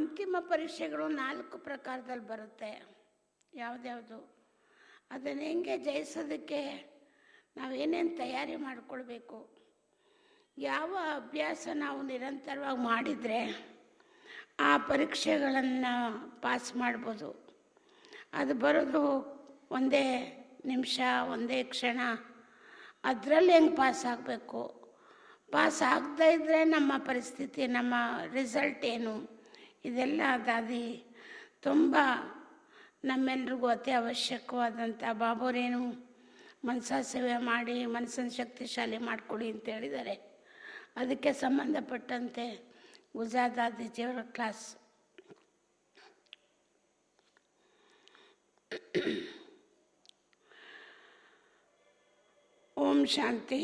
ಅಂತಿಮ ಪರೀಕ್ಷೆಗಳು 4 ಪ್ರಕಾರದಲ್ಲಿ ಬರುತ್ತೆ. ಯಾವುದ್ಯಾವುದು ಅದನ್ನು ಹೆಂಗೆ ಜಯಿಸೋದಕ್ಕೆ ನಾವೇನೇನು ತಯಾರಿ ಮಾಡಿಕೊಳ್ಬೇಕು, ಯಾವ ಅಭ್ಯಾಸ ನಾವು ನಿರಂತರವಾಗಿ ಮಾಡಿದರೆ ಆ ಪರೀಕ್ಷೆಗಳನ್ನು ಪಾಸ್ ಮಾಡ್ಬೋದು. ಅದು ಬರೋದು ಒಂದೇ ನಿಮಿಷ, ಒಂದೇ ಕ್ಷಣ. ಅದರಲ್ಲಿ ಹೆಂಗೆ ಪಾಸ್ ಆಗಬೇಕು, ಪಾಸ್ ಆಗದೇ ಇದ್ದರೆ ನಮ್ಮ ಪರಿಸ್ಥಿತಿ, ನಮ್ಮ ರಿಸಲ್ಟ್ ಏನು, ಇದೆಲ್ಲ ದಾದಿ ತುಂಬ ನಮ್ಮೆಲ್ರಿಗೂ ಅತಿ ಅವಶ್ಯಕವಾದಂಥ. ಬಾಬೋರೇನು ಮನಸ ಸೇವೆ ಮಾಡಿ ಮನಸ್ಸನ್ನು ಶಕ್ತಿಶಾಲಿ ಮಾಡಿಕೊಡಿ ಅಂತ ಹೇಳಿದ್ದಾರೆ. ಅದಕ್ಕೆ ಸಂಬಂಧಪಟ್ಟಂತೆ ಗುಜಾದಾದಿಜಿಯವರ ಕ್ಲಾಸ್. ओम शांति।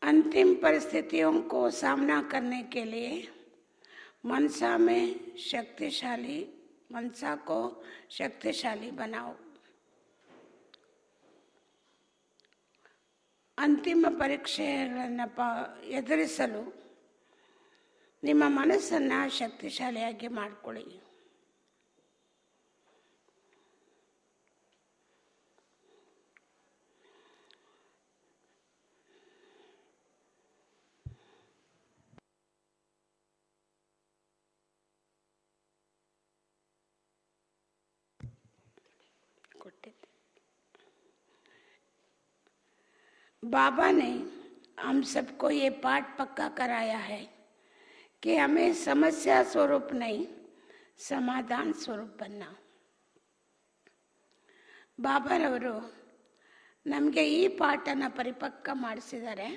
अंतिम परिस्थितियों को सामना करने के लिए मनसा में शक्तिशाली, मनसा को शक्तिशाली बनाओ. ಅಂತಿಮ ಪರೀಕ್ಷೆಗಳನ್ನು ಎದುರಿಸಲು ನಿಮ್ಮ ಮನಸ್ಸನ್ನು ಶಕ್ತಿಶಾಲಿಯಾಗಿ ಮಾಡಿಕೊಳ್ಳಿ. बाबा ने हम सबको ये पाठ पक्का कराया है कि हमें समस्या स्वरूप नहीं, समाधान स्वरूप बनना. ಬಾಬಾರವರು ನಮಗೆ ಈ ಪಾಠನ ಪರಿಪಕ್ವ ಮಾಡಿಸಿದ್ದಾರೆ.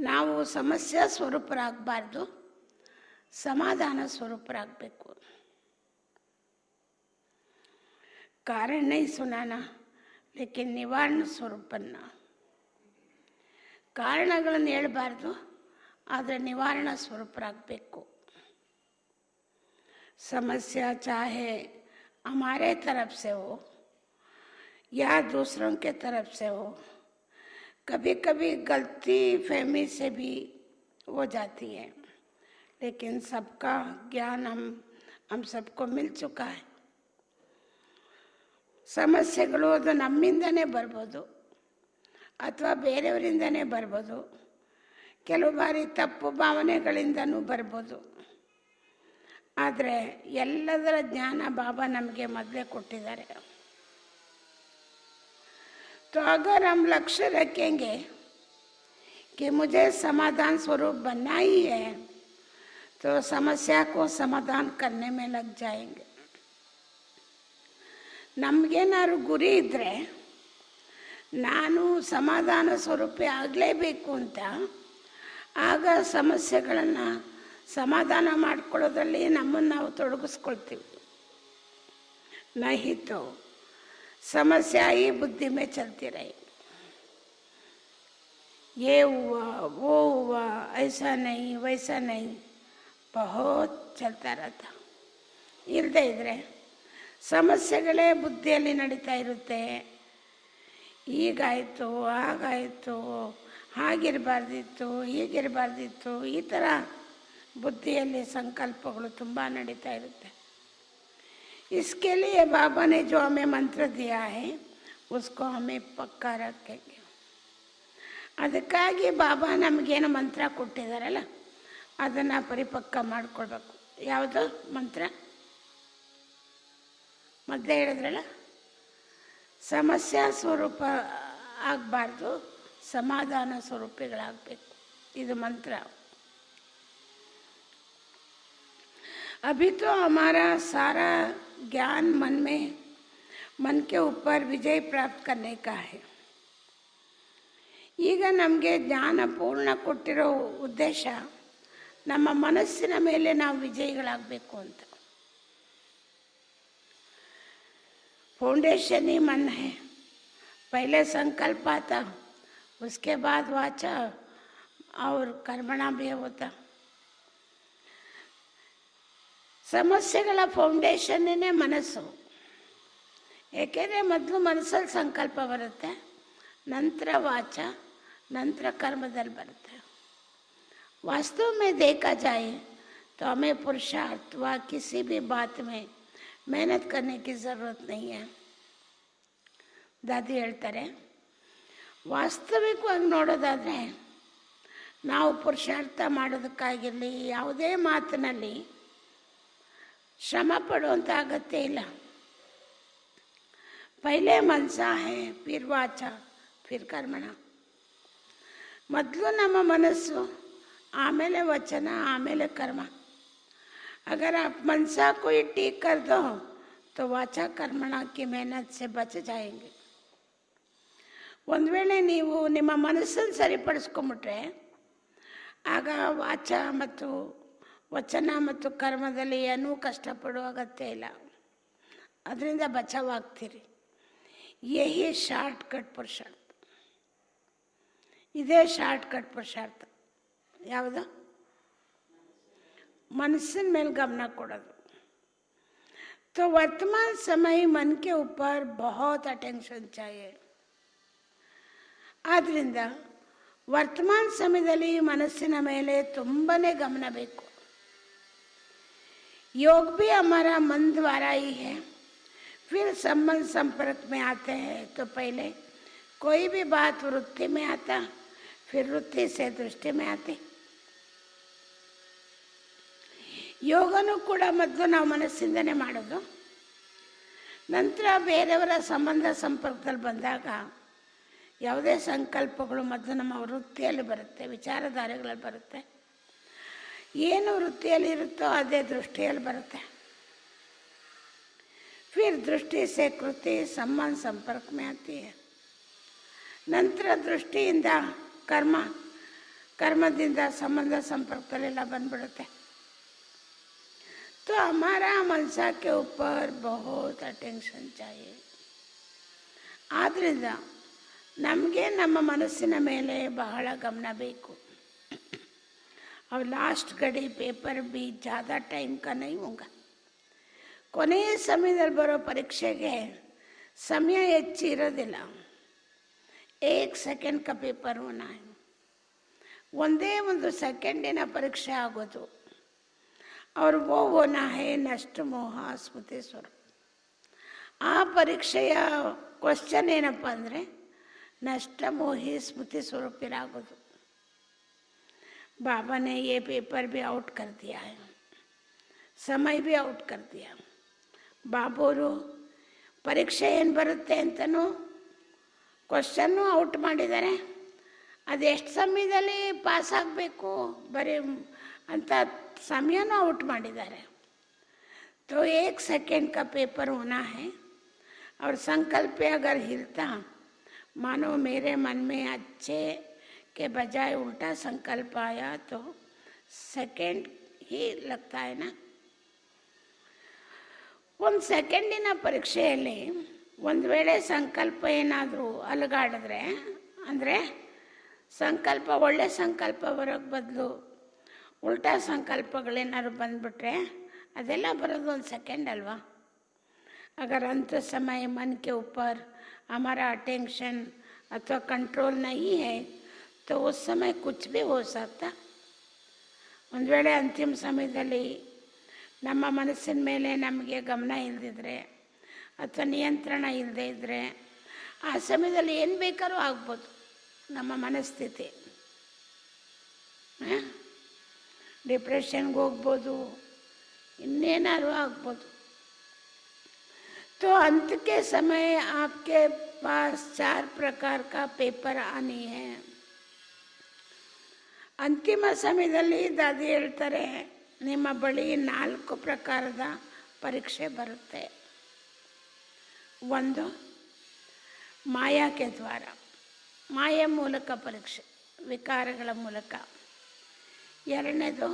ನಾವು ಸಮಸ್ಯಾ ಸ್ವರೂಪರಾಗಬಾರ್ದು, ಸಮಾಧಾನ ಸ್ವರೂಪರಾಗಬೇಕು. कारण नहीं सुनाना लेकिन निवारण स्वरूप बनना. ಕಾರಣಗಳನ್ನು ಹೇಳಬಾರ್ದು, ಆದರೆ ನಿವಾರಣಾ ಸ್ವರೂಪರಾಗಬೇಕು. समस्या चाहे हमारे तरफ से हो या दूसरों के तरफ से हो, कभी कभी गलती फहमी से भी हो जाती है, लेकिन सबका ज्ञान हम सबको मिल चुका है. ಸಮಸ್ಯೆಗಳು ಅದು ನಮ್ಮಿಂದನೇ ಬರ್ಬೋದು ಅಥವಾ ಬೇರೆಯವರಿಂದನೇ ಬರ್ಬೋದು, ಕೆಲವು ಬಾರಿ ತಪ್ಪು ಭಾವನೆಗಳಿಂದನೂ ಬರ್ಬೋದು. ಆದರೆ ಎಲ್ಲದರ ಜ್ಞಾನ ಬಾಬಾ ನಮಗೆ ಮೊದಲೇ ಕೊಟ್ಟಿದ್ದಾರೆ. तो अगर हम लक्ष्य रखेंगे कि मुझे समाधान स्वरूप बनना ही है, तो समस्या को समाधान करने में लग जाएंगे. ನಮಗೇನಾದ್ರು ಗುರಿ ಇದ್ದರೆ ನಾನು ಸಮಾಧಾನ ಸ್ವರೂಪಿ ಆಗಲೇಬೇಕು ಅಂತ, ಆಗ ಸಮಸ್ಯೆಗಳನ್ನು ಸಮಾಧಾನ ಮಾಡಿಕೊಳ್ಳೋದ್ರಲ್ಲಿ ನಮ್ಮನ್ನು ನಾವು ತೊಡಗಿಸ್ಕೊಳ್ತೀವಿ. नहीं तो समस्या ही बुद्धि में चलती रही. ये हुआ, वो हुआ, ऐसा नहीं, वैसा नहीं, बहुत चलता रहता. ಇಲ್ಲದೆ ಇದ್ದರೆ ಸಮಸ್ಯೆಗಳೇ ಬುದ್ಧಿಯಲ್ಲಿ ನಡೀತಾ ಇರುತ್ತೆ. ಈಗಾಯಿತು, ಹಾಗಾಯಿತು, ಹಾಗಿರಬಾರ್ದಿತ್ತು, ಹೀಗಿರಬಾರ್ದಿತ್ತು, ಈ ಥರ ಬುದ್ಧಿಯಲ್ಲಿ ಸಂಕಲ್ಪಗಳು ತುಂಬ ನಡೀತಾ ಇರುತ್ತೆ. इसके लिए बाबा ने जो हमें मंत्र दिया है उसको हमें पक्का रखेंगे. ಅದಕ್ಕಾಗಿ ಬಾಬಾ ನಮಗೇನು ಮಂತ್ರ ಕೊಟ್ಟಿದ್ದಾರಲ್ಲ ಅದನ್ನು ಪರಿಪಕ್ವ ಮಾಡಿಕೊಳ್ಬೇಕು. ಯಾವುದು ಮಂತ್ರ? ಮೊದಲೇ ಹೇಳಿದ್ರಲ್ಲ, ಸಮಸ್ಯಾ ಸ್ವರೂಪ ಆಗಬಾರ್ದು, ಸಮಾಧಾನ ಸ್ವರೂಪಿಗಳಾಗಬೇಕು. ಇದು ಮಂತ್ರ. अभी तो हमारा सारा ज्ञान मन के ऊपर विजय प्राप्त करने का है. ಈಗ ನಮಗೆ ಜ್ಞಾನ ಪೂರ್ಣ ಕೊಟ್ಟಿರೋ ಉದ್ದೇಶ ನಮ್ಮ ಮನಸ್ಸಿನ ಮೇಲೆ ನಾವು ವಿಜಯಿಗಳಾಗಬೇಕು ಅಂತ. फाउंडेशन ही मन है. पहले संकल्प आता, उसके बाद वाचा और कर्मणा भी होता. ಸಮಸ್ಯೆಗಳ ಫೌಂಡೇಶನ್ನೇ ಮನಸ್ಸು. ಏಕೆಂದರೆ ಮೊದಲು ಮನಸ್ಸಲ್ಲಿ ಸಂಕಲ್ಪ ಬರುತ್ತೆ, ನಂತರ ವಾಚ, ನಂತರ कर्मದಲ್ಲಿ ಬರುತ್ತೆ. वास्तव में देखा जाए तो हमें पुरुषार्थ व किसी भी बात में मेहनत करने की ज़रूरत नहीं है. ದಾದಿ ಹೇಳ್ತಾರೆ, ವಾಸ್ತವಿಕವಾಗಿ ನೋಡೋದಾದರೆ ನಾವು ಪುರುಷಾರ್ಥ ಮಾಡೋದಕ್ಕಾಗಿರಲಿ ಯಾವುದೇ ಮಾತಿನಲ್ಲಿ ಶ್ರಮ ಪಡುವಂಥ ಅಗತ್ಯ ಇಲ್ಲ. ಪೈಲೆ ಮನಸ ಹೇ ಫಿರ್ ವಾಚ ಫಿರ್ ಕರ್ಮಣ. ಮೊದಲು ನಮ್ಮ ಮನಸ್ಸು, ಆಮೇಲೆ ವಚನ, ಆಮೇಲೆ ಕರ್ಮ. अगर आप मनसा को ही ठीक कर दो तो वाचा कर्मणा की मेहनत से बच जाएंगे. ಒಂದು ವೇಳೆ ನೀವು ನಿಮ್ಮ ಮನಸ್ಸನ್ನು ಸರಿಪಡಿಸ್ಕೊಂಬಿಟ್ರೆ ಆಗ ವಾಚ ಮತ್ತು ವಚನ ಮತ್ತು ಕರ್ಮದಲ್ಲಿ ಏನೂ ಕಷ್ಟಪಡುವ ಅಗತ್ಯ ಇಲ್ಲ. ಅದರಿಂದ ಬಚಾವಾಗ್ತೀರಿ. ಯಹಿ ಶಾರ್ಟ್ ಕಟ್ ಪುರುಷಾರ್ಥ. ಇದೇ ಶಾರ್ಟ್ ಕಟ್ ಪುರುಷಾರ್ಥ. ಯಾವುದು? मनसिन मेल गमन कोडोदु. तो वर्तमान समय मन के ऊपर बहुत अटेंशन चाहिए. आद्रिंद वर्तमान समयदल्लि मनस्सिन मेले ತುಂಬಾನೇ गमन बेकु. योग भी हमारा मन द्वारा ही है. फिर संबंध संपर्क में आते हैं तो पहले कोई भी बात वृत्ति में आता, फिर वृत्ति से दृष्टि में आती. ಯೋಗನೂ ಕೂಡ ಮೊದಲು ನಾವು ಮನಸ್ಸಿಂದನೇ ಮಾಡೋದು. ನಂತರ ಬೇರೆಯವರ ಸಂಬಂಧ ಸಂಪರ್ಕದಲ್ಲಿ ಬಂದಾಗ ಯಾವುದೇ ಸಂಕಲ್ಪಗಳು ಮೊದಲು ನಮ್ಮ ವೃತ್ತಿಯಲ್ಲಿ ಬರುತ್ತೆ, ವಿಚಾರಧಾರೆಗಳಲ್ಲಿ ಬರುತ್ತೆ. ಏನು ವೃತ್ತಿಯಲ್ಲಿ ಇರುತ್ತೋ ಅದೇ ದೃಷ್ಟಿಯಲ್ಲಿ ಬರುತ್ತೆ. ಫಿರ್ ದೃಷ್ಟಿ ಸೇ ಕೃತಿ ಸಂಬಂಧ ಸಂಪರ್ಕ ಮೇ ಆತಿ ಹೈ. ನಂತರ ದೃಷ್ಟಿಯಿಂದ ಕರ್ಮ, ಕರ್ಮದಿಂದ ಸಂಬಂಧ ಸಂಪರ್ಕದಲ್ಲೆಲ್ಲ ಬಂದ್ಬಿಡುತ್ತೆ. तो हमारा मनसा के ऊपर बहुत अटेंशन चाहिए. आद्रिंद नಮಗೆ ನಮ್ಮ ಮನಸ್ಸಿನ ಮೇಲೆ ಬಹಳ ಗಮನ ಬೇಕು. और लास्ट घड़ी पेपर भी ज़्यादा टाइम का नहीं होगा. ಕೊನೆಯ ಸಮಯದಲ್ಲಿ ಬರೋ ಪರೀಕ್ಷೆಗೆ ಸಮಯ ಹೆಚ್ಚು ಇರೋದಿಲ್ಲ. 1 ಸೆಕೆಂಡ್ का पेपर होना है. ಒಂದೇ ಒಂದು ಸೆಕೆಂಡಿನ ಪರೀಕ್ಷೆ ಆಗೋದು. और वो होना है नष्ट मोह स्मृति स्वरूप. ಆ ಪರೀಕ್ಷೆಯ ಕ್ವಶನ್ ಏನಪ್ಪ ಅಂದರೆ नष्ट मोही स्मृति स्वरूपिराಗೋದು. बाबा ने ये पेपर भी आउट कर दिया है, समय भी आउट कर दिया. ಬಾಬೋರು ಪರೀಕ್ಷೆ ಏನು ಬರುತ್ತೆ ಅಂತನೂ ಕ್ವಶನ್ನು ಔಟ್ ಮಾಡಿದ್ದಾರೆ. ಅದೆಷ್ಟು ಸಮಯದಲ್ಲಿ ಪಾಸ್ ಆಗಬೇಕು ಬರೀ ಅಂತ ಸಮಯನೂ ಔಟ್ ಮಾಡಿದ್ದಾರೆ. तो 1 सेकेंड का पेपर होना है. और संकल्प अगर हिलता, मानो मेरे मन में अच्छे के बजाय उल्टा संकल्प आया तो सेकेंड ही लगता है ना. ಒಂದು ಸೆಕೆಂಡಿನ ಪರೀಕ್ಷೆಯಲ್ಲಿ ಒಂದು ವೇಳೆ ಸಂಕಲ್ಪ ಏನಾದರೂ ಅಲುಗಾಡಿದ್ರೆ, ಅಂದರೆ ಸಂಕಲ್ಪ ಒಳ್ಳೆ ಸಂಕಲ್ಪ ಬರೋಕ್ಕೆ ಬದಲು ಉಲ್ಟಾ ಸಂಕಲ್ಪಗಳೇನಾದ್ರು ಬಂದುಬಿಟ್ರೆ ಅದೆಲ್ಲ ಬರೋದು ಒಂದು ಸೆಕೆಂಡ್ ಅಲ್ವಾ. अगर अंत समय मन के ऊपर हमारा अटेंशन अथवा कंट्रोल नहीं है तो उस समय कुछ भी हो सकता. ಒಂದು ವೇಳೆ ಅಂತಿಮ ಸಮಯದಲ್ಲಿ ನಮ್ಮ ಮನಸ್ಸಿನ ಮೇಲೆ ನಮಗೆ ಗಮನ ಇಲ್ಲದಿದ್ದರೆ ಅಥವಾ ನಿಯಂತ್ರಣ ಇಲ್ಲದೇ ಇದ್ದರೆ ಆ ಸಮಯದಲ್ಲಿ ಏನು ಬೇಕಾದ್ರೂ ಆಗ್ಬೋದು ನಮ್ಮ ಮನಸ್ಥಿತಿ. ಡಿಪ್ರೆಷನ್ಗೆ ಹೋಗ್ಬೋದು, ಇನ್ನೇನಾದ್ರು ಆಗ್ಬೋದು. तो अंत के समय आपके पास 4 प्रकार का पेपर आनी है. ಅಂತಿಮ ಸಮಯದಲ್ಲಿ ದಾದಿ ಹೇಳ್ತಾರೆ, ನಿಮ್ಮ ಬಳಿ 4 ಪ್ರಕಾರದ ಪರೀಕ್ಷೆ ಬರುತ್ತೆ. 1 ಮಾಯಾಕ್ಕೆ ದ್ವಾರ, ಮಾಯೆ ಮೂಲಕ ಪರೀಕ್ಷೆ, ವಿಕಾರಗಳ ಮೂಲಕ. 2ನೇದು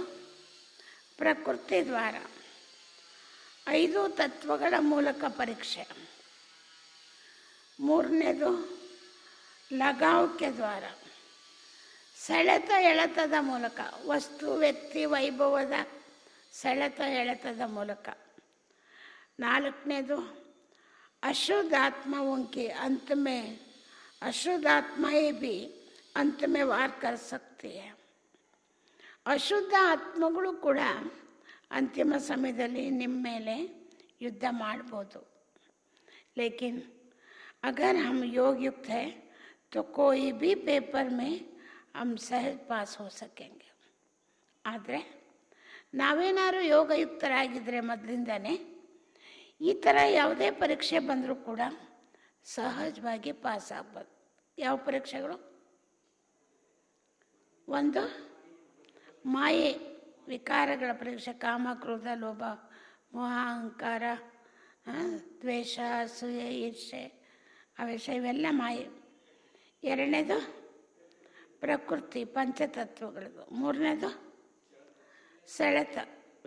ಪ್ರಕೃತಿ ದ್ವಾರ, 5 ತತ್ವಗಳ ಮೂಲಕ ಪರೀಕ್ಷೆ. 3ನೇದು ಲಗಾವ್ಕೆ ದ್ವಾರ, ಸೆಳೆತ ಎಳೆತದ ಮೂಲಕ, ವಸ್ತು ವ್ಯಕ್ತಿ ವೈಭವದ ಸೆಳೆತ ಎಳೆತದ ಮೂಲಕ. 4ನೇದು अशुद्ध आत्माओं के अंत में, अशुद्ध आत्माएं भी अंत में वार कर सकती है. ಅಶುದ್ಧ ಆತ್ಮಗಳು ಕೂಡ अंतिम समयದಲ್ಲಿ ನಿಮ್ಮ ಮೇಲೆ युद्ध ಮಾಡ್ಬೋದು. लेकिन अगर हम योग युक्त है तो कोई भी पेपर में हम सहज पास हो सकेंगे. ಆದರೆ ನಾವೇನಾದ್ರು ಯೋಗಯುಕ್ತರಾಗಿದ್ದರೆ ಮೊದಲಿಂದನೇ ಈ ಥರ ಯಾವುದೇ ಪರೀಕ್ಷೆ ಬಂದರೂ ಕೂಡ ಸಹಜವಾಗಿ ಪಾಸ್ ಆಗ್ಬೋದು. ಯಾವ ಪರೀಕ್ಷೆಗಳು? ಒಂದು ಮಾಯೆ ವಿಕಾರಗಳ ಪರೀಕ್ಷೆ, ಕಾಮ ಕ್ರೋಧ ಲೋಭ ಮೋಹ ಅಹಂಕಾರ ದ್ವೇಷ ಅಸೂಯೆ ಈರ್ಷೆ ಅವೇಶ ಇವೆಲ್ಲ ಮಾಯೆ. ಎರಡನೇದು ಪ್ರಕೃತಿ ಪಂಚತತ್ವಗಳದು. ಮೂರನೇದು ಸೆಳೆತ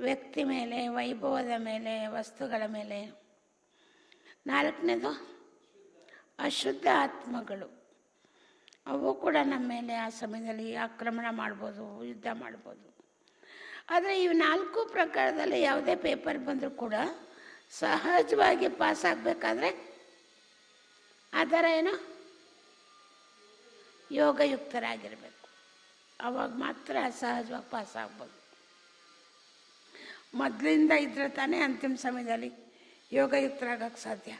ವ್ಯಕ್ತಿ ಮೇಲೆ, ವೈಭವದ ಮೇಲೆ, ವಸ್ತುಗಳ ಮೇಲೆ. ನಾಲ್ಕನೇದು ಅಶುದ್ಧ ಆತ್ಮಗಳು, ಅವು ಕೂಡ ನಮ್ಮ ಮೇಲೆ ಆ ಸಮಯದಲ್ಲಿ ಆಕ್ರಮಣ ಮಾಡ್ಬೋದು, ಯುದ್ಧ ಮಾಡ್ಬೋದು. ಆದರೆ ಇವು ನಾಲ್ಕು ಪ್ರಕಾರದಲ್ಲಿ ಯಾವುದೇ ಪೇಪರ್ ಬಂದರೂ ಕೂಡ ಸಹಜವಾಗಿ ಪಾಸ್ ಆಗಬೇಕಾದ್ರೆ ಅದರ ಏನು ಯೋಗಯುಕ್ತರಾಗಿರಬೇಕು. ಅವಾಗ ಮಾತ್ರ ಸಹಜವಾಗಿ ಪಾಸ್ ಆಗ್ಬೋದು. ಮೊದಲಿಂದ ಇದ್ರೆ ತಾನೇ ಅಂತಿಮ ಸಮಯದಲ್ಲಿ ಯೋಗಯುಕ್ತರಾಗಕ್ಕೆ ಸಾಧ್ಯ.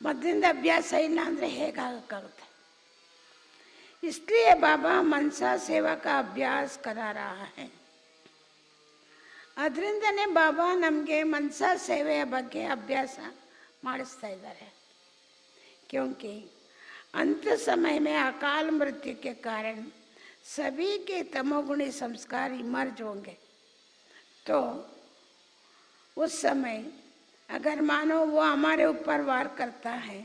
ಮೊದಲಿಂದ ಅಭ್ಯಾಸ ಇಲ್ಲ ಅಂದರೆ ಹೇಗಾಗಕ್ಕಾಗುತ್ತೆ? इसलिए बाबा मनसा सेवा का अभ्यास करा रहा है. ಅದರಿಂದನೇ ಬಾಬಾ ನಮಗೆ ಮನಸಾ ಸೇವೆಯ ಬಗ್ಗೆ ಅಭ್ಯಾಸ ಮಾಡಿಸ್ತಾ ಇದ್ದಾರೆ. क्योंकि अंत समय में अकाल मृत्यु के कारण सभी के तमोगुणी संस्कार इमर्ज होंगे. तो उस समय अगर मानो वो हमारे ऊपर वार करता है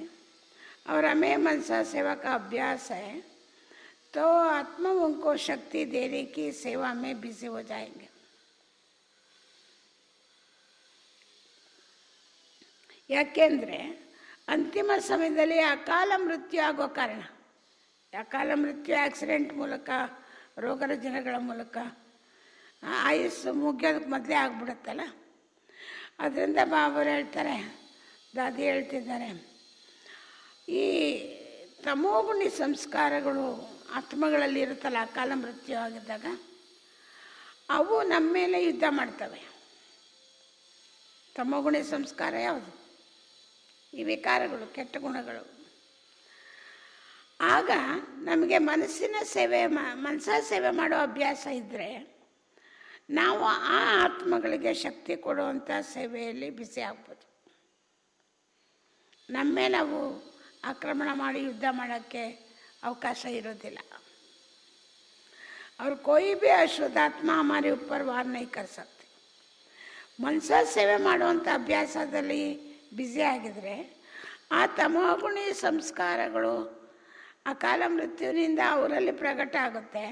और हमें मनसा सेवा का अभ्यास है तो आत्मा उनको शक्ति देने की सेवा में बिजी हो जाएंगे. ಯಾಕೆಂದರೆ ಅಂತಿಮ ಸಮಯದಲ್ಲಿ ಅಕಾಲ ಮೃತ್ಯು ಆಗೋ ಕಾರಣ, ಅಕಾಲ ಮೃತ್ಯು ಆಕ್ಸಿಡೆಂಟ್ ಮೂಲಕ, ರೋಗ ರುಜಿನಗಳ ಮೂಲಕ, ಆಯುಸ್ಸು ಮುಗಿಯೋದಕ್ಕೆ ಮೊದಲೇ ಆಗ್ಬಿಡುತ್ತಲ್ಲ. ಅದರಿಂದ ಬಾಬರು ಹೇಳ್ತಾರೆ, ದಾದಿ ಹೇಳ್ತಿದ್ದಾರೆ, ಈ ತಮೋಗುಣಿ ಸಂಸ್ಕಾರಗಳು ಆತ್ಮಗಳಲ್ಲಿ ಇರುತ್ತಲ್ಲ, ಅಕಾಲ ಮೃತ್ಯು ಆಗಿದ್ದಾಗ ಅವು ನಮ್ಮ ಮೇಲೆ ಯುದ್ಧ ಮಾಡ್ತವೆ. ತಮೋಗುಣಿ ಸಂಸ್ಕಾರ ಯಾವುದು? ಈ ವಿಕಾರಗಳು, ಕೆಟ್ಟ ಗುಣಗಳು. ಆಗ ನಮಗೆ ಮನಸಾ ಸೇವೆ ಮಾಡೋ ಅಭ್ಯಾಸ ಇದ್ದರೆ ನಾವು ಆ ಆತ್ಮಗಳಿಗೆ ಶಕ್ತಿ ಕೊಡುವಂಥ ಸೇವೆಯಲ್ಲಿ ಬಿಸಿ ಆಗ್ಬೋದು. ನಮ್ಮ ಮೇಲೆ ಅವು ಆಕ್ರಮಣ ಮಾಡಿ ಯುದ್ಧ ಮಾಡೋಕ್ಕೆ ಅವಕಾಶ ಇರೋದಿಲ್ಲ. और कोई भी अशुद्ध आत्मा हमारे ऊपर वार नहीं कर सकते. ಮನಸಾ ಸೇವೆ ಮಾಡುವಂಥ ಅಭ್ಯಾಸದಲ್ಲಿ ಬ್ಯುಸಿ ಆಗಿದ್ರೆ ಆ ತಮೋಗುಣಿ ಸಂಸ್ಕಾರಗಳು ಅಕಾಲ ಮೃತ್ಯುವಿನಿಂದ ಅವರಲ್ಲಿ ಪ್ರಕಟ ಆಗುತ್ತೆ.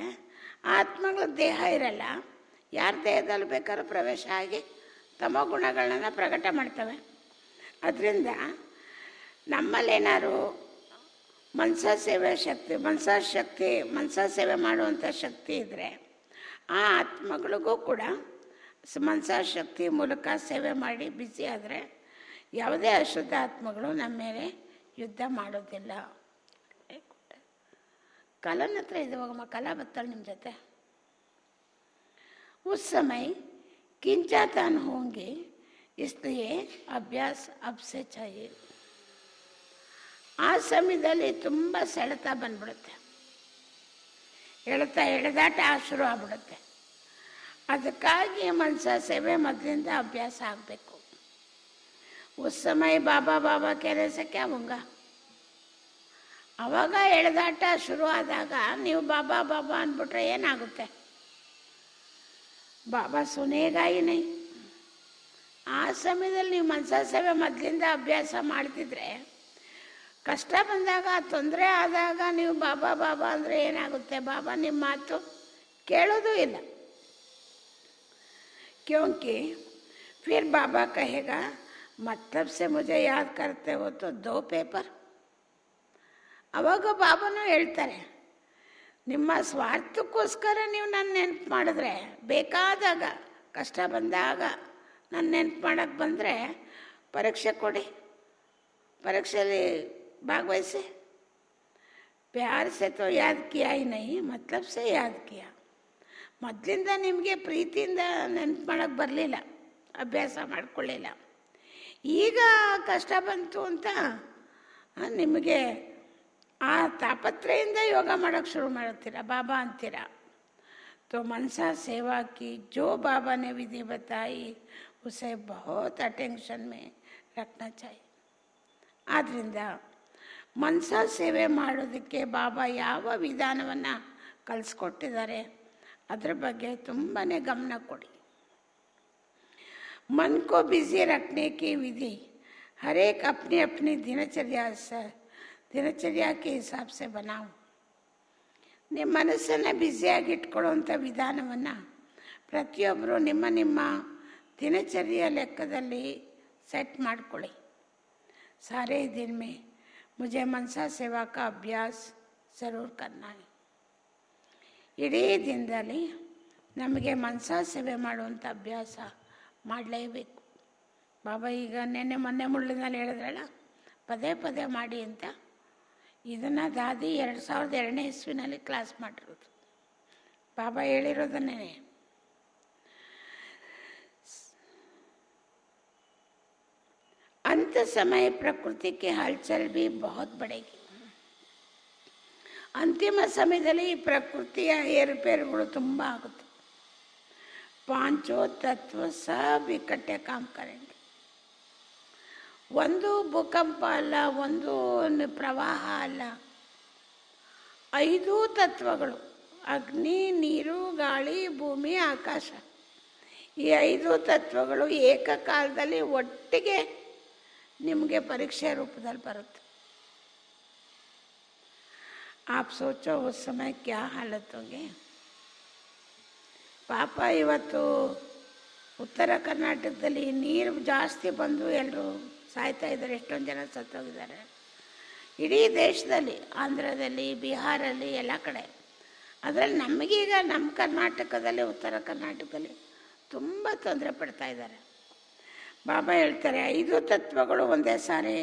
ಆತ್ಮಗಳ ದೇಹ ಇರಲ್ಲ, ಯಾರ ದೇಹದಲ್ಲಿ ಬೇಕಾದ್ರೂ ಪ್ರವೇಶ ಆಗಿ ತಮೋಗುಣಗಳನ್ನ ಪ್ರಕಟ ಮಾಡ್ತವೆ. ಅದರಿಂದ ನಮ್ಮಲ್ಲೇನಾದ್ರು ಮನಸಾ ಸೇವೆ ಮಾಡುವಂಥ ಶಕ್ತಿ ಇದ್ದರೆ ಆ ಆತ್ಮಗಳಿಗೂ ಕೂಡ ಮನಸಾ ಶಕ್ತಿ ಮೂಲಕ ಸೇವೆ ಮಾಡಿ ಬ್ಯುಸಿ ಆದರೆ ಯಾವುದೇ ಅಶುದ್ಧ ಆತ್ಮಗಳು ನಮ್ಮ ಮೇಲೆ ಯುದ್ಧ ಮಾಡೋದಿಲ್ಲ. ಕಲನ ಹತ್ರ ಇದುವಾಗಮ್ಮ, ಕಲಾ ಬರ್ತಾಳೆ ನಿಮ್ಮ ಜೊತೆ. उस समय किंचातान होंगे, इसलिए अभ्यास अब से चाहिए. ಆ ಸಮಯದಲ್ಲಿ ತುಂಬ ಸೆಳೆತ ಬಂದ್ಬಿಡುತ್ತೆ, ಎಳೆದಾಟ ಶುರು ಆಗ್ಬಿಡುತ್ತೆ. ಅದಕ್ಕಾಗಿ ಮನಸಾ ಸೇವೆ ಮೊದಲಿಂದ ಅಭ್ಯಾಸ ಆಗಬೇಕು. ಉಸ್ ಸಮಯ ಬಾಬಾ ಬಾಬಾ ಕೆರೆಸ ಕ್ಯಾ ಹೋಂಗಾ? ಅವಾಗ ಎಳೆದಾಟ ಶುರು ಆದಾಗ ನೀವು ಬಾಬಾ ಬಾಬಾ ಅಂದ್ಬಿಟ್ರೆ ಏನಾಗುತ್ತೆ? ಬಾಬಾ ಸುನೇಗಾ ಈ ನೈ. ಆ ಸಮಯದಲ್ಲಿ ನೀವು ಮನಸಾ ಸೇವೆ ಮೊದಲಿಂದ ಅಭ್ಯಾಸ ಮಾಡ್ತಿದ್ರೆ ಕಷ್ಟ ಬಂದಾಗ, ತೊಂದರೆ ಆದಾಗ ನೀವು ಬಾಬಾ ಬಾಬಾ ಅಂದರೆ ಏನಾಗುತ್ತೆ? ಬಾಬಾ ನಿಮ್ಮ ಮಾತು ಕೇಳೋದು ಇಲ್ಲ. क्योंकि फिर बाबा कहेगा मतलब से मुझे याद करते हो तो 2 पेपर. ಅವಾಗ ಬಾಬಾನು ಹೇಳ್ತಾರೆ, ನಿಮ್ಮ ಸ್ವಾರ್ಥಕ್ಕೋಸ್ಕರ ನೀವು ನನ್ನ ನೆನಪು ಮಾಡಿದ್ರೆ, ಬೇಕಾದಾಗ ಕಷ್ಟ ಬಂದಾಗ ನನ್ನ ನೆನಪು ಮಾಡೋಕ್ಕೆ ಬಂದರೆ ಪರೀಕ್ಷೆ ಕೊಡಿ, ಪರೀಕ್ಷೆಯಲ್ಲಿ ಭಾಗವಹಿಸಿ. प्यार से तो याद किया ही नहीं, मतलब से याद किया. ಮೊದಲಿಂದ ನಿಮಗೆ ಪ್ರೀತಿಯಿಂದ ನೆನ್ಪು ಮಾಡೋಕ್ಕೆ ಬರಲಿಲ್ಲ, ಅಭ್ಯಾಸ ಮಾಡ್ಕೊಳ್ಳಿಲ್ಲ. ಈಗ ಕಷ್ಟ ಬಂತು ಅಂತ ನಿಮಗೆ ಆ ತಾಪತ್ರೆಯಿಂದ ಯೋಗ ಮಾಡೋಕ್ಕೆ ಶುರು ಮಾಡ್ತೀರಾ, ಬಾಬಾ ಅಂತೀರ. तो मनसा सेवा की जो बाबा ने विधि बताई उसे बहुत अटेंशन में रखना चाहिए. ಆದ್ದರಿಂದ ಮನಸಾ ಸೇವೆ ಮಾಡೋದಕ್ಕೆ ಬಾಬಾ ಯಾವ ವಿಧಾನವನ್ನು ಕಲಿಸ್ಕೊಟ್ಟಿದ್ದಾರೆ ಅದರ ಬಗ್ಗೆ ತುಂಬಾ ಗಮನ ಕೊಡಿ. मन को बिजी रखने की विधि हर एक अपनी अपनी दिनचर्या के हिसाब से बनाओ. ನಿಮ್ಮ ಮನಸ್ಸನ್ನು ಬ್ಯುಸಿಯಾಗಿ ಇಟ್ಕೊಳ್ಳುವಂಥ ವಿಧಾನವನ್ನು ಪ್ರತಿಯೊಬ್ಬರು ನಿಮ್ಮ ನಿಮ್ಮ ದಿನಚರಿಯ ಲೆಕ್ಕದಲ್ಲಿ ಸೆಟ್ ಮಾಡ್ಕೊಳ್ಳಿ. ಸಾರೇ ದಿನ ಮೇ ಮುझे मनसा सेवा का अभ्यास ज़रूर करना है. ಇಡೀ ದಿನದಲ್ಲಿ ನಮಗೆ ಮನಸಾ ಸೇವೆ ಮಾಡುವಂಥ ಅಭ್ಯಾಸ ಮಾಡಲೇಬೇಕು. ಬಾಬಾ ಈಗ ಮೊನ್ನೆ ಮುಳ್ಳಿನಲ್ಲಿ ಹೇಳಿದ್ರಲ್ಲ, ಪದೇ ಪದೇ ಮಾಡಿ ಅಂತ. ಇದನ್ನು ದಾದಿ 2002ನೇ ಇಸ್ವಿನಲ್ಲಿ ಕ್ಲಾಸ್ ಮಾಡಿರೋದು. ಬಾಬಾ ಹೇಳಿರೋದನ್ನೇ. अंत समय प्रकृति की हलचल भी बहुत बढ़ेगी. ಅಂತಿಮ ಸಮಯದಲ್ಲಿ ಈ ಪ್ರಕೃತಿಯ ಏರುಪೇರುಗಳು ತುಂಬ ಆಗುತ್ತೆ. ಪಾಂಚೋ ತತ್ವ ಸಬ್ ಇಕಟ್ಟೆ ಕಾಮ ಕರೆಂಗೆ. ಒಂದು ಭೂಕಂಪ ಅಲ್ಲ, ಒಂದು ಪ್ರವಾಹ ಅಲ್ಲ, 5 ತತ್ವಗಳು, ಅಗ್ನಿ, ನೀರು, ಗಾಳಿ, ಭೂಮಿ, ಆಕಾಶ, ಈ 5 ತತ್ವಗಳು ಏಕಕಾಲದಲ್ಲಿ ಒಟ್ಟಿಗೆ ನಿಮಗೆ ಪರೀಕ್ಷೆ ರೂಪದಲ್ಲಿ ಬರುತ್ತೆ. आप सोचो उस समय क्या हालत होगी. ಪಾಪ ಇವತ್ತು ಉತ್ತರ ಕರ್ನಾಟಕದಲ್ಲಿ ನೀರು ಜಾಸ್ತಿ ಬಂದು ಎಲ್ಲರೂ ಸಾಯ್ತಾ ಇದ್ದಾರೆ, ಎಷ್ಟೊಂದು ಜನ ಸತ್ತೋಗಿದ್ದಾರೆ. ಇಡೀ ದೇಶದಲ್ಲಿ, ಆಂಧ್ರದಲ್ಲಿ, ಬಿಹಾರಲ್ಲಿ, ಎಲ್ಲ ಕಡೆ. ಅದರಲ್ಲಿ ನಮಗೀಗ ನಮ್ಮ ಕರ್ನಾಟಕದಲ್ಲಿ, ಉತ್ತರ ಕರ್ನಾಟಕದಲ್ಲಿ ತುಂಬ ತೊಂದರೆ ಪಡ್ತಾ ಇದ್ದಾರೆ. ಬಾಬಾ ಹೇಳ್ತಾರೆ 5 ತತ್ವಗಳು ಒಂದೇ ಸಾರಿ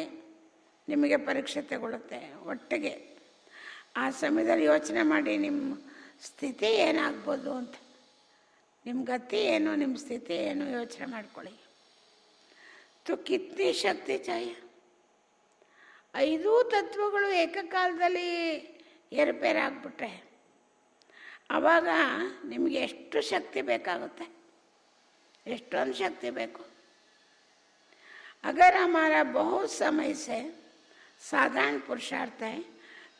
ನಿಮಗೆ ಪರೀಕ್ಷೆ ತಗೊಳ್ಳುತ್ತೆ ಒಟ್ಟಿಗೆ. ಆ ಸಮಯದಲ್ಲಿ ಯೋಚನೆ ಮಾಡಿ ನಿಮ್ಮ ಸ್ಥಿತಿ ಏನಾಗ್ಬೋದು ಅಂತ, ನಿಮ್ಮ ಗತಿ ಏನು, ನಿಮ್ಮ ಸ್ಥಿತಿ ಏನು ಯೋಚನೆ ಮಾಡ್ಕೊಳ್ಳಿ. तो कितनी ಶಕ್ತಿ चाहिए. 5 ತತ್ವಗಳು ಏಕಕಾಲದಲ್ಲಿ ಏರುಪೇರಾಗ್ಬಿಟ್ರೆ ಆವಾಗ ನಿಮಗೆ ಎಷ್ಟು ಶಕ್ತಿ ಬೇಕಾಗುತ್ತೆ, ಎಷ್ಟೊಂದು ಶಕ್ತಿ ಬೇಕು. अगर हमारा बहुत समय से साधारण पुरुषार्थ है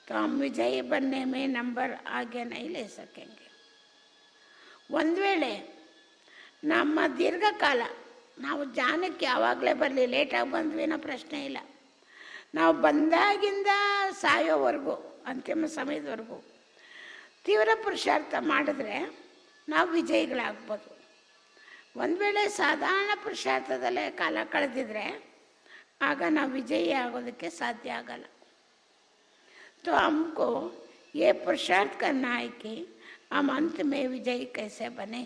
तो हम विजयी बनने में नंबर आगे नहीं ले सकेंगे. ಒಂದು ವೇಳೆ ನಮ್ಮ ದೀರ್ಘಕಾಲ, ನಾವು ಜಾನಕ್ಕೆ ಯಾವಾಗಲೇ ಬರಲಿ, ಲೇಟಾಗಿ ಬಂದ್ವಿ ಅನ್ನೋ ಪ್ರಶ್ನೆ ಇಲ್ಲ, ನಾವು ಬಂದಾಗಿಂದ ಸಾಯೋವರೆಗೂ, ಅಂತಿಮ ಸಮಯದವರೆಗೂ ತೀವ್ರ ಪುರುಷಾರ್ಥ ಮಾಡಿದ್ರೆ ನಾವು ವಿಜಯಿಗಳಾಗ್ಬೋದು. ಒಂದು ವೇಳೆ ಸಾಧಾರಣ ಪುರುಷಾರ್ಥದಲ್ಲೇ ಕಾಲ ಕಳೆದಿದ್ರೆ ಆಗ ನಾವು ವಿಜಯಿ ಆಗೋದಕ್ಕೆ ಸಾಧ್ಯ ಆಗಲ್ಲ. तो हमको ये पुरुषार्थ करना है कि हम अंत में विजयी कैसे बने.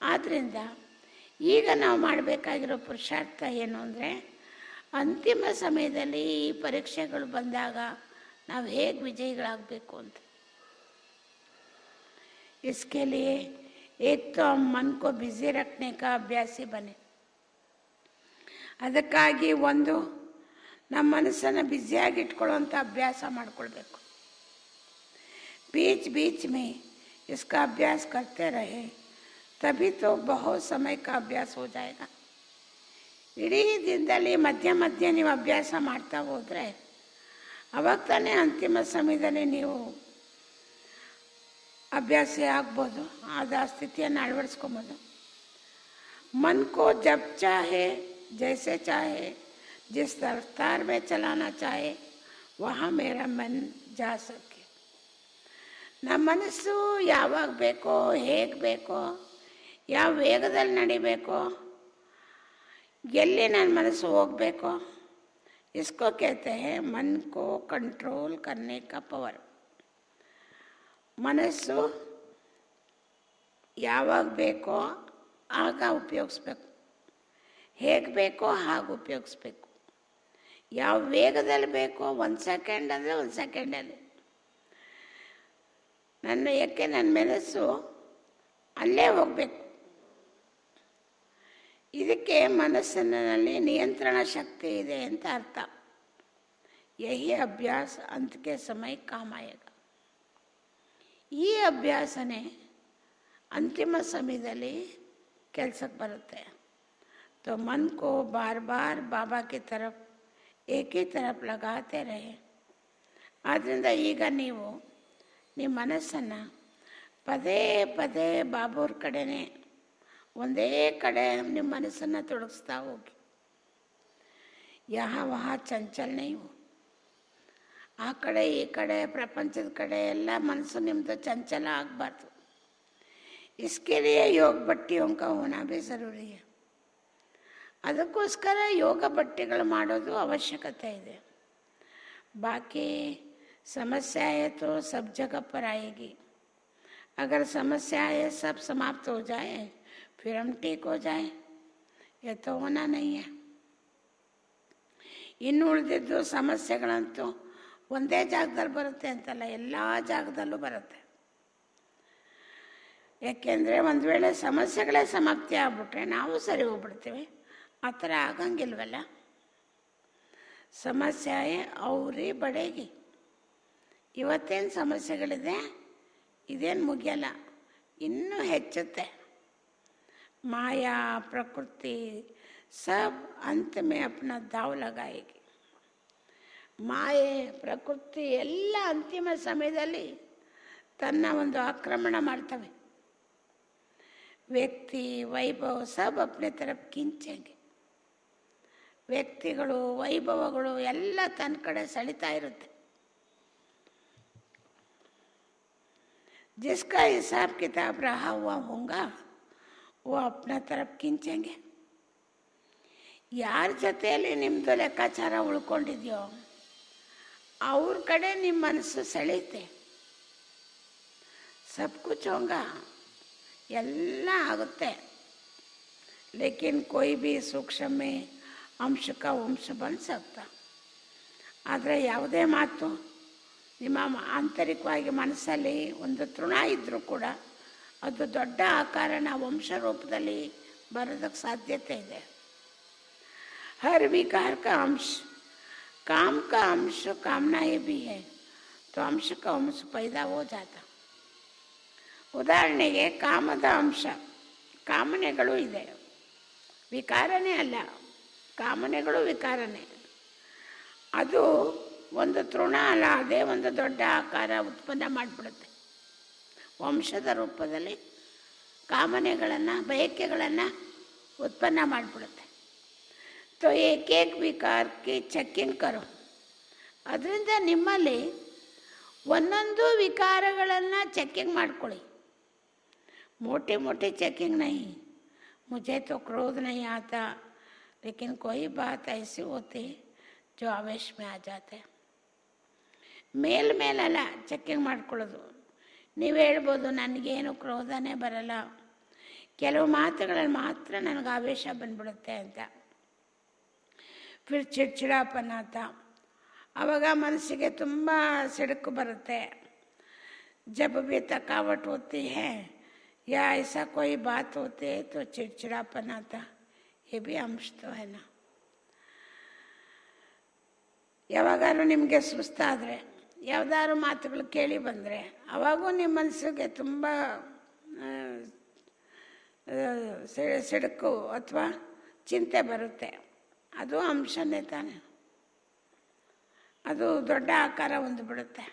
ಆದ್ದರಿಂದ ಈಗ ನಾವು ಮಾಡಬೇಕಾಗಿರೋ ಪುರುಷಾರ್ಥ ಏನು ಅಂದರೆ, ಅಂತಿಮ ಸಮಯದಲ್ಲಿ ಈ ಪರೀಕ್ಷೆಗಳು ಬಂದಾಗ ನಾವು ಹೇಗೆ ವಿಜಯಿಗಳಾಗಬೇಕು ಅಂತ. इसके लिए एक तो हम मन को बिजी रखने का अभ्यासी बने. ಅದಕ್ಕಾಗಿ ಒಂದು, ನಮ್ಮ ಮನಸ್ಸನ್ನು ಬ್ಯುಸಿಯಾಗಿ ಇಟ್ಕೊಳ್ಳುವಂಥ ಅಭ್ಯಾಸ ಮಾಡಿಕೊಳ್ಬೇಕು. बीच बीच में इसका अभ्यास करते रहे तभी तो बहुत समय का अभ्यास हो जाएगा. ಇಡೀ ದಿನದಲ್ಲಿ ಮಧ್ಯ ಮಧ್ಯೆ ನೀವು ಅಭ್ಯಾಸ ಮಾಡ್ತಾ ಹೋದರೆ ಅವಾಗ ತಾನೇ ಅಂತಿಮ ಸಮಯದಲ್ಲಿ ನೀವು ಅಭ್ಯಾಸ ಆಗ್ಬೋದು, ಆದ ಸ್ಥಿತಿಯನ್ನು ಅಳವಡಿಸ್ಕೊಬೋದು. मन को जब चाहे जैसे चाहे जिस रफ्तार में चलाना चाहे वहाँ मेरा मन जा सके. ನಮ್ಮ ಮನಸ್ಸು ಯಾವಾಗ ಬೇಕೋ, ಹೇಗೆ ಬೇಕೋ, ಯಾವ ವೇಗದಲ್ಲಿ ನಡಿಬೇಕೋ, ಎಲ್ಲಿ ನನ್ನ ಮನಸ್ಸು ಹೋಗಬೇಕೋ, इसको कहते हैं मन को कंट्रोल करने का पावर. ಮನಸ್ಸು ಯಾವಾಗ ಬೇಕೋ ಆಗ ಉಪಯೋಗಿಸ್ಬೇಕು, ಹೇಗೆ ಬೇಕೋ ಹಾಗೆ ಉಪಯೋಗಿಸ್ಬೇಕು. ಯಾವ ವೇಗದಲ್ಲಿ ಬೇಕೋ, 1 ಸೆಕೆಂಡ್ ಅಂದರೆ 1 ಸೆಕೆಂಡಲ್ಲಿ. ನನ್ನ ಮನಸ್ಸು ಅಲ್ಲೇ ಹೋಗಬೇಕು. ಇದಕ್ಕೆ ಮನಸ್ಸಿನಲ್ಲಿ ನಿಯಂತ್ರಣ ಶಕ್ತಿ ಇದೆ ಅಂತ ಅರ್ಥ. ಯಹಿ ಅಭ್ಯಾಸ ಅಂತಕ್ಕೆ ಸಮಯ ಕಾಮಾಯಗ. ಈ ಅಭ್ಯಾಸನೇ ಅಂತಿಮ ಸಮಯದಲ್ಲಿ ಕೆಲಸಕ್ಕೆ ಬರುತ್ತೆ. तो मन को बार बार बाबा की तरफ एक ही तरफ लगाते रहे. ಆದ್ದರಿಂದ ಈಗ ನೀವು ನಿಮ್ಮ ಮನಸ್ಸನ್ನು ಪದೇ ಪದೇ ಬಾಬೂರ ಕಡೆನೇ ಒಂದೇ ಕಡೆ ನಿಮ್ಮ ಮನಸ್ಸನ್ನು ತೊಡಗಿಸ್ತಾ ಹೋಗಿ. ಯಹ ವಹ ಚಂಚಲ ನೀವು. ಆ ಕಡೆ ಈ ಕಡೆ ಪ್ರಪಂಚದ ಕಡೆ ಎಲ್ಲ ಮನಸ್ಸು ನಿಮ್ಮದು ಚಂಚಲ ಆಗಬಾರ್ದು. इसके लिए योग भट्टियों का होना भी ज़रूरी है. ಅದಕ್ಕೋಸ್ಕರ ಯೋಗ ಭಟ್ಟಿಗಳು ಮಾಡೋದು ಅವಶ್ಯಕತೆ ಇದೆ. बाकी समस्या है तो सब जगह पर आएगी. अगर समस्या है सब समाप्त हो जाए फिर हम ठीक हो जाए, ये तो होना नहीं है. ಇನ್ನು ಉಳಿದಿದ್ದು ಸಮಸ್ಯೆಗಳಂತೂ ಒಂದೇ ಜಾಗದಲ್ಲಿ ಬರುತ್ತೆ ಅಂತಲ್ಲ, ಎಲ್ಲ ಜಾಗದಲ್ಲೂ ಬರುತ್ತೆ. ಯಾಕೆಂದರೆ ಒಂದು ವೇಳೆ ಸಮಸ್ಯೆಗಳೇ ಸಮಾಪ್ತಿ ಆಗ್ಬಿಟ್ರೆ ನಾವು ಸರಿ ಹೋಗ್ಬಿಡ್ತೀವಿ. ಆ ಥರ ಆಗಂಗಿಲ್ವಲ್ಲ. ಸಮಸ್ಯೆ ಅವರೇ ಬಡೇಗಿ. ಇವತ್ತೇನು ಸಮಸ್ಯೆಗಳಿದೆ, ಇದೇನು ಮುಗಿಯಲ್ಲ, ಇನ್ನೂ ಹೆಚ್ಚುತ್ತೆ. ಮಾಯಾ ಪ್ರಕೃತಿ ಸಬ್ अंत में अपना दाव लगाएगी. ಮಾಯೆ ಪ್ರಕೃತಿ ಎಲ್ಲ ಅಂತಿಮ ಸಮಯದಲ್ಲಿ ತನ್ನ ಒಂದು ಆಕ್ರಮಣ ಮಾಡ್ತವೆ. ವ್ಯಕ್ತಿ ವೈಭವ ಸಬ್ ಅಪ್ನೆ ತರಫ್ ಕಿಂಚೆಂಗೆ. ವ್ಯಕ್ತಿಗಳು ವೈಭವಗಳು ಎಲ್ಲ ತನ್ನ ಕಡೆ ಸೆಳಿತಾ ಇರುತ್ತೆ. जिसका हिसाब किताब रहा हुआ होगा वो अपना तरफ खींचेंगे. ಯಾರ ಜೊತೆಯಲ್ಲಿ ನಿಮ್ಮದು ಲೆಕ್ಕಾಚಾರ ಉಳ್ಕೊಂಡಿದೆಯೋ ಅವ್ರ ಕಡೆ ನಿಮ್ಮ ಮನಸ್ಸು ಸೆಳೆಯುತ್ತೆ. ಸಬ್ ಕುಚ್ ಹೋಗ, ಎಲ್ಲ ಆಗುತ್ತೆ. ಲೇಕಿನ್ ಕೊಯ್ ಭೀ ಸೂಕ್ಷ್ಮ ಅಂಶ ಕಾ ವಂಶ ಬನ್ ಸಕ್ತಾ. ಆದರೆ ಯಾವುದೇ ಮಾತು ನಿಮ್ಮ ಆಂತರಿಕವಾಗಿ ಮನಸ್ಸಲ್ಲಿ ಒಂದು ತೃಣ ಇದ್ದರೂ ಕೂಡ ಅದು ದೊಡ್ಡ ಆಕಾರನ ವಂಶ ರೂಪದಲ್ಲಿ ಬರೋದಕ್ಕೆ ಸಾಧ್ಯತೆ ಇದೆ. हर विकार का अंश काम का अंश कामनाएं भी है, तो अंश का अंश पैदा हो जाता. ಉದಾಹರಣೆಗೆ ಕಾಮದ ಅಂಶ, ಕಾಮನೆಗಳು ಇದೆ, ವಿಕಾರನೇ ಅಲ್ಲ, ಕಾಮನೆಗಳು ವಿಕಾರನೇ. ಅದು ಒಂದು ತೃಣ ಅಲ್ಲ, ಅದೇ ಒಂದು ದೊಡ್ಡ ಆಕಾರ ಉತ್ಪನ್ನ ಮಾಡಿಬಿಡುತ್ತೆ. ವಂಶದ ರೂಪದಲ್ಲಿ ಕಾಮನೆಗಳನ್ನು ಬಯಕೆಗಳನ್ನು ಉತ್ಪನ್ನ ಮಾಡಿಬಿಡುತ್ತೆ. तो एक एक विकार की ಚೆಕ್ಕಿಂಗ್ करो. ಅದರಿಂದ ನಿಮ್ಮಲ್ಲಿ ಒಂದೊಂದು ವಿಕಾರಗಳನ್ನು ಚೆಕ್ಕಿಂಗ್ ಮಾಡ್ಕೊಳ್ಳಿ. मोटी मोटी चेकिंग नहीं. मुझे तो क्रोध नहीं आता, लेकिन कोई बात ऐसी होती जो आवेश में आ जाते. ಮೇಲಲ್ಲ ಚೆಕ್ಕಿಂಗ್ ಮಾಡ್ಕೊಳ್ಳೋದು. ನೀವು ಹೇಳ್ಬೋದು ನನಗೇನು ಕ್ರೋಧನೇ ಬರಲ್ಲ, ಕೆಲವು ಮಾತುಗಳಲ್ಲಿ ಮಾತ್ರ ನನಗೆ ಆವೇಶ ಬಂದ್ಬಿಡುತ್ತೆ ಅಂತ. ಫಿರ್ ಚಿಡ್ಚಿಡಾಪನ ಆತ, ಆವಾಗ ಮನಸ್ಸಿಗೆ ತುಂಬ ಸಿಡುಕು ಬರುತ್ತೆ. जब भी थकावट होती है या ऐसा कोई बात होती है तो चिड़चिड़ापन आता. ये भी अंश तो है ना. ಯಾವಾಗಾದ್ರೂ ನಿಮಗೆ ಸುಸ್ತಾದರೆ, ಯಾವುದಾದ್ರು ಮಾತುಗಳು ಕೇಳಿ ಬಂದರೆ ಅವಾಗೂ ನಿಮ್ಮ ಮನಸ್ಸಿಗೆ ತುಂಬ ಸಿಡುಕು ಅಥವಾ ಚಿಂತೆ ಬರುತ್ತೆ. ಅದು ಅಂಶನೇ ತಾನೆ, ಅದು ದೊಡ್ಡ ಆಕಾರ ಹೊಂದ್ಬಿಡುತ್ತೆ.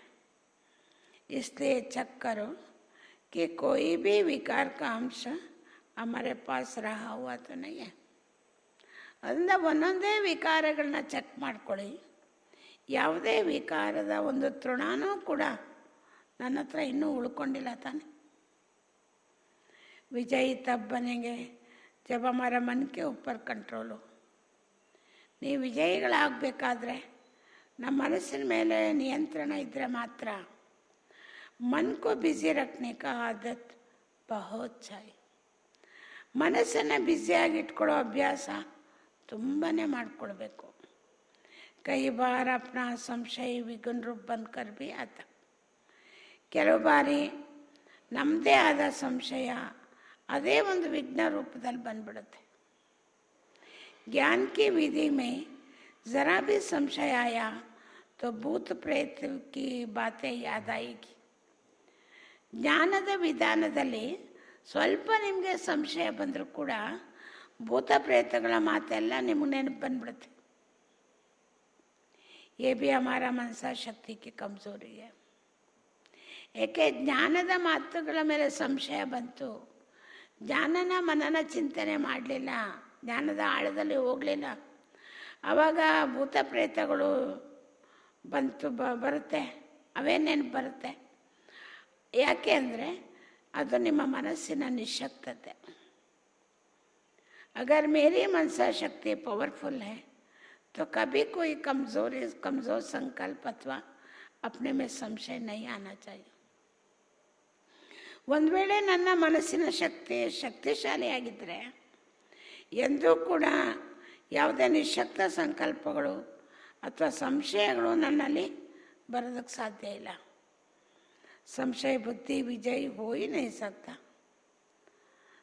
इसलिए चेक करो कि कोई भी विकार का अंश हमारे पास रहा हुआ तो नहीं है. ಅದರಿಂದ ಒಂದೊಂದೇ ವಿಕಾರಗಳನ್ನ ಚೆಕ್ ಮಾಡ್ಕೊಳ್ಳಿ. ಯಾವುದೇ ವಿಕಾರದ ಒಂದು ತೃಣನೂ ಕೂಡ ನನ್ನ ಹತ್ರ ಇನ್ನೂ ಉಳ್ಕೊಂಡಿಲ್ಲ ತಾನೆ. ವಿಜಯಿ ತಬ್ ಬನೆಗೆ ಜಬ್ ಹಮಾರ ಮನ್ ಕೆ ऊपर ಕಂಟ್ರೋಲು. ನೀವು ವಿಜಯಿಗಳಾಗಬೇಕಾದ್ರೆ ನಮ್ಮ ಮನಸ್ಸಿನ ಮೇಲೆ ನಿಯಂತ್ರಣ ಇದ್ದರೆ ಮಾತ್ರ. मन को बिजी रखने का आदत बहुत चाहिए. ಮನಸ್ಸನ್ನು ಬ್ಯುಸಿಯಾಗಿ ಇಟ್ಕೊಳ್ಳೋ ಅಭ್ಯಾಸ ತುಂಬಾ ಮಾಡಿಕೊಳ್ಬೇಕು. ಕೈ ಬಾರ ಅಪ್ನ ಸಂಶಯ ವಿಘ್ನ ರೂಪ ಬಂದ್ಕರ್ ಭೀ ಆತ. ಕೆಲವು ಬಾರಿ ನಮ್ಮದೇ ಆದ ಸಂಶಯ ಅದೇ ಒಂದು ವಿಘ್ನ ರೂಪದಲ್ಲಿ ಬಂದ್ಬಿಡುತ್ತೆ. ज्ञान की विधि में जरा भी संशय आया तो भूत प्रेत की बातें याद आएगी. ಜ್ಞಾನದ ವಿಧಾನದಲ್ಲಿ ಸ್ವಲ್ಪ ನಿಮಗೆ ಸಂಶಯ ಬಂದರೂ ಕೂಡ ಭೂತ ಪ್ರೇತಗಳ ಮಾತೆಲ್ಲ ನಿಮಗೆ ನೆನಪು ಬಂದ್ಬಿಡುತ್ತೆ. ये भी हमारा मनसा शक्ति की कमजोरी है. ಏಕೆ ಜ್ಞಾನದ ಮಾತುಗಳ ಮೇಲೆ ಸಂಶಯ ಬಂತು, ಜ್ಞಾನನ ಮನನ ಚಿಂತನೆ ಮಾಡಲಿಲ್ಲ, ಜ್ಞಾನದ ಆಳದಲ್ಲಿ ಹೋಗಲಿಲ್ಲ, ಆವಾಗ ಭೂತ ಪ್ರೇತಗಳು ಬರುತ್ತೆ, ಅವೇ ನೆನಪು ಬರುತ್ತೆ. ಯಾಕೆ ಅಂದರೆ ಅದು ನಿಮ್ಮ ಮನಸ್ಸಿನ ನಿಶ್ಶಕ್ತತೆ. अगर मेरी मनसा शक्ति पावरफुल है तो कभी कोई कमज़ोर संकल्प अथवा अपने में संशय नहीं आना चाहिए. ಒಂದು ವೇಳೆ ನನ್ನ ಮನಸ್ಸಿನ ಶಕ್ತಿ ಶಕ್ತಿಶಾಲಿಯಾಗಿದ್ದರೆ ಎಂದೂ ಕೂಡ ಯಾವುದೇ ನಿಶ್ಶಕ್ತ ಸಂಕಲ್ಪಗಳು ಅಥವಾ ಸಂಶಯಗಳು ನನ್ನಲ್ಲಿ ಬರೋದಕ್ಕೆ ಸಾಧ್ಯ ಇಲ್ಲ. ಸಂಶಯ ಬುದ್ಧಿ ವಿಜಯ್ ಹೋಯಿ नहीं सकता.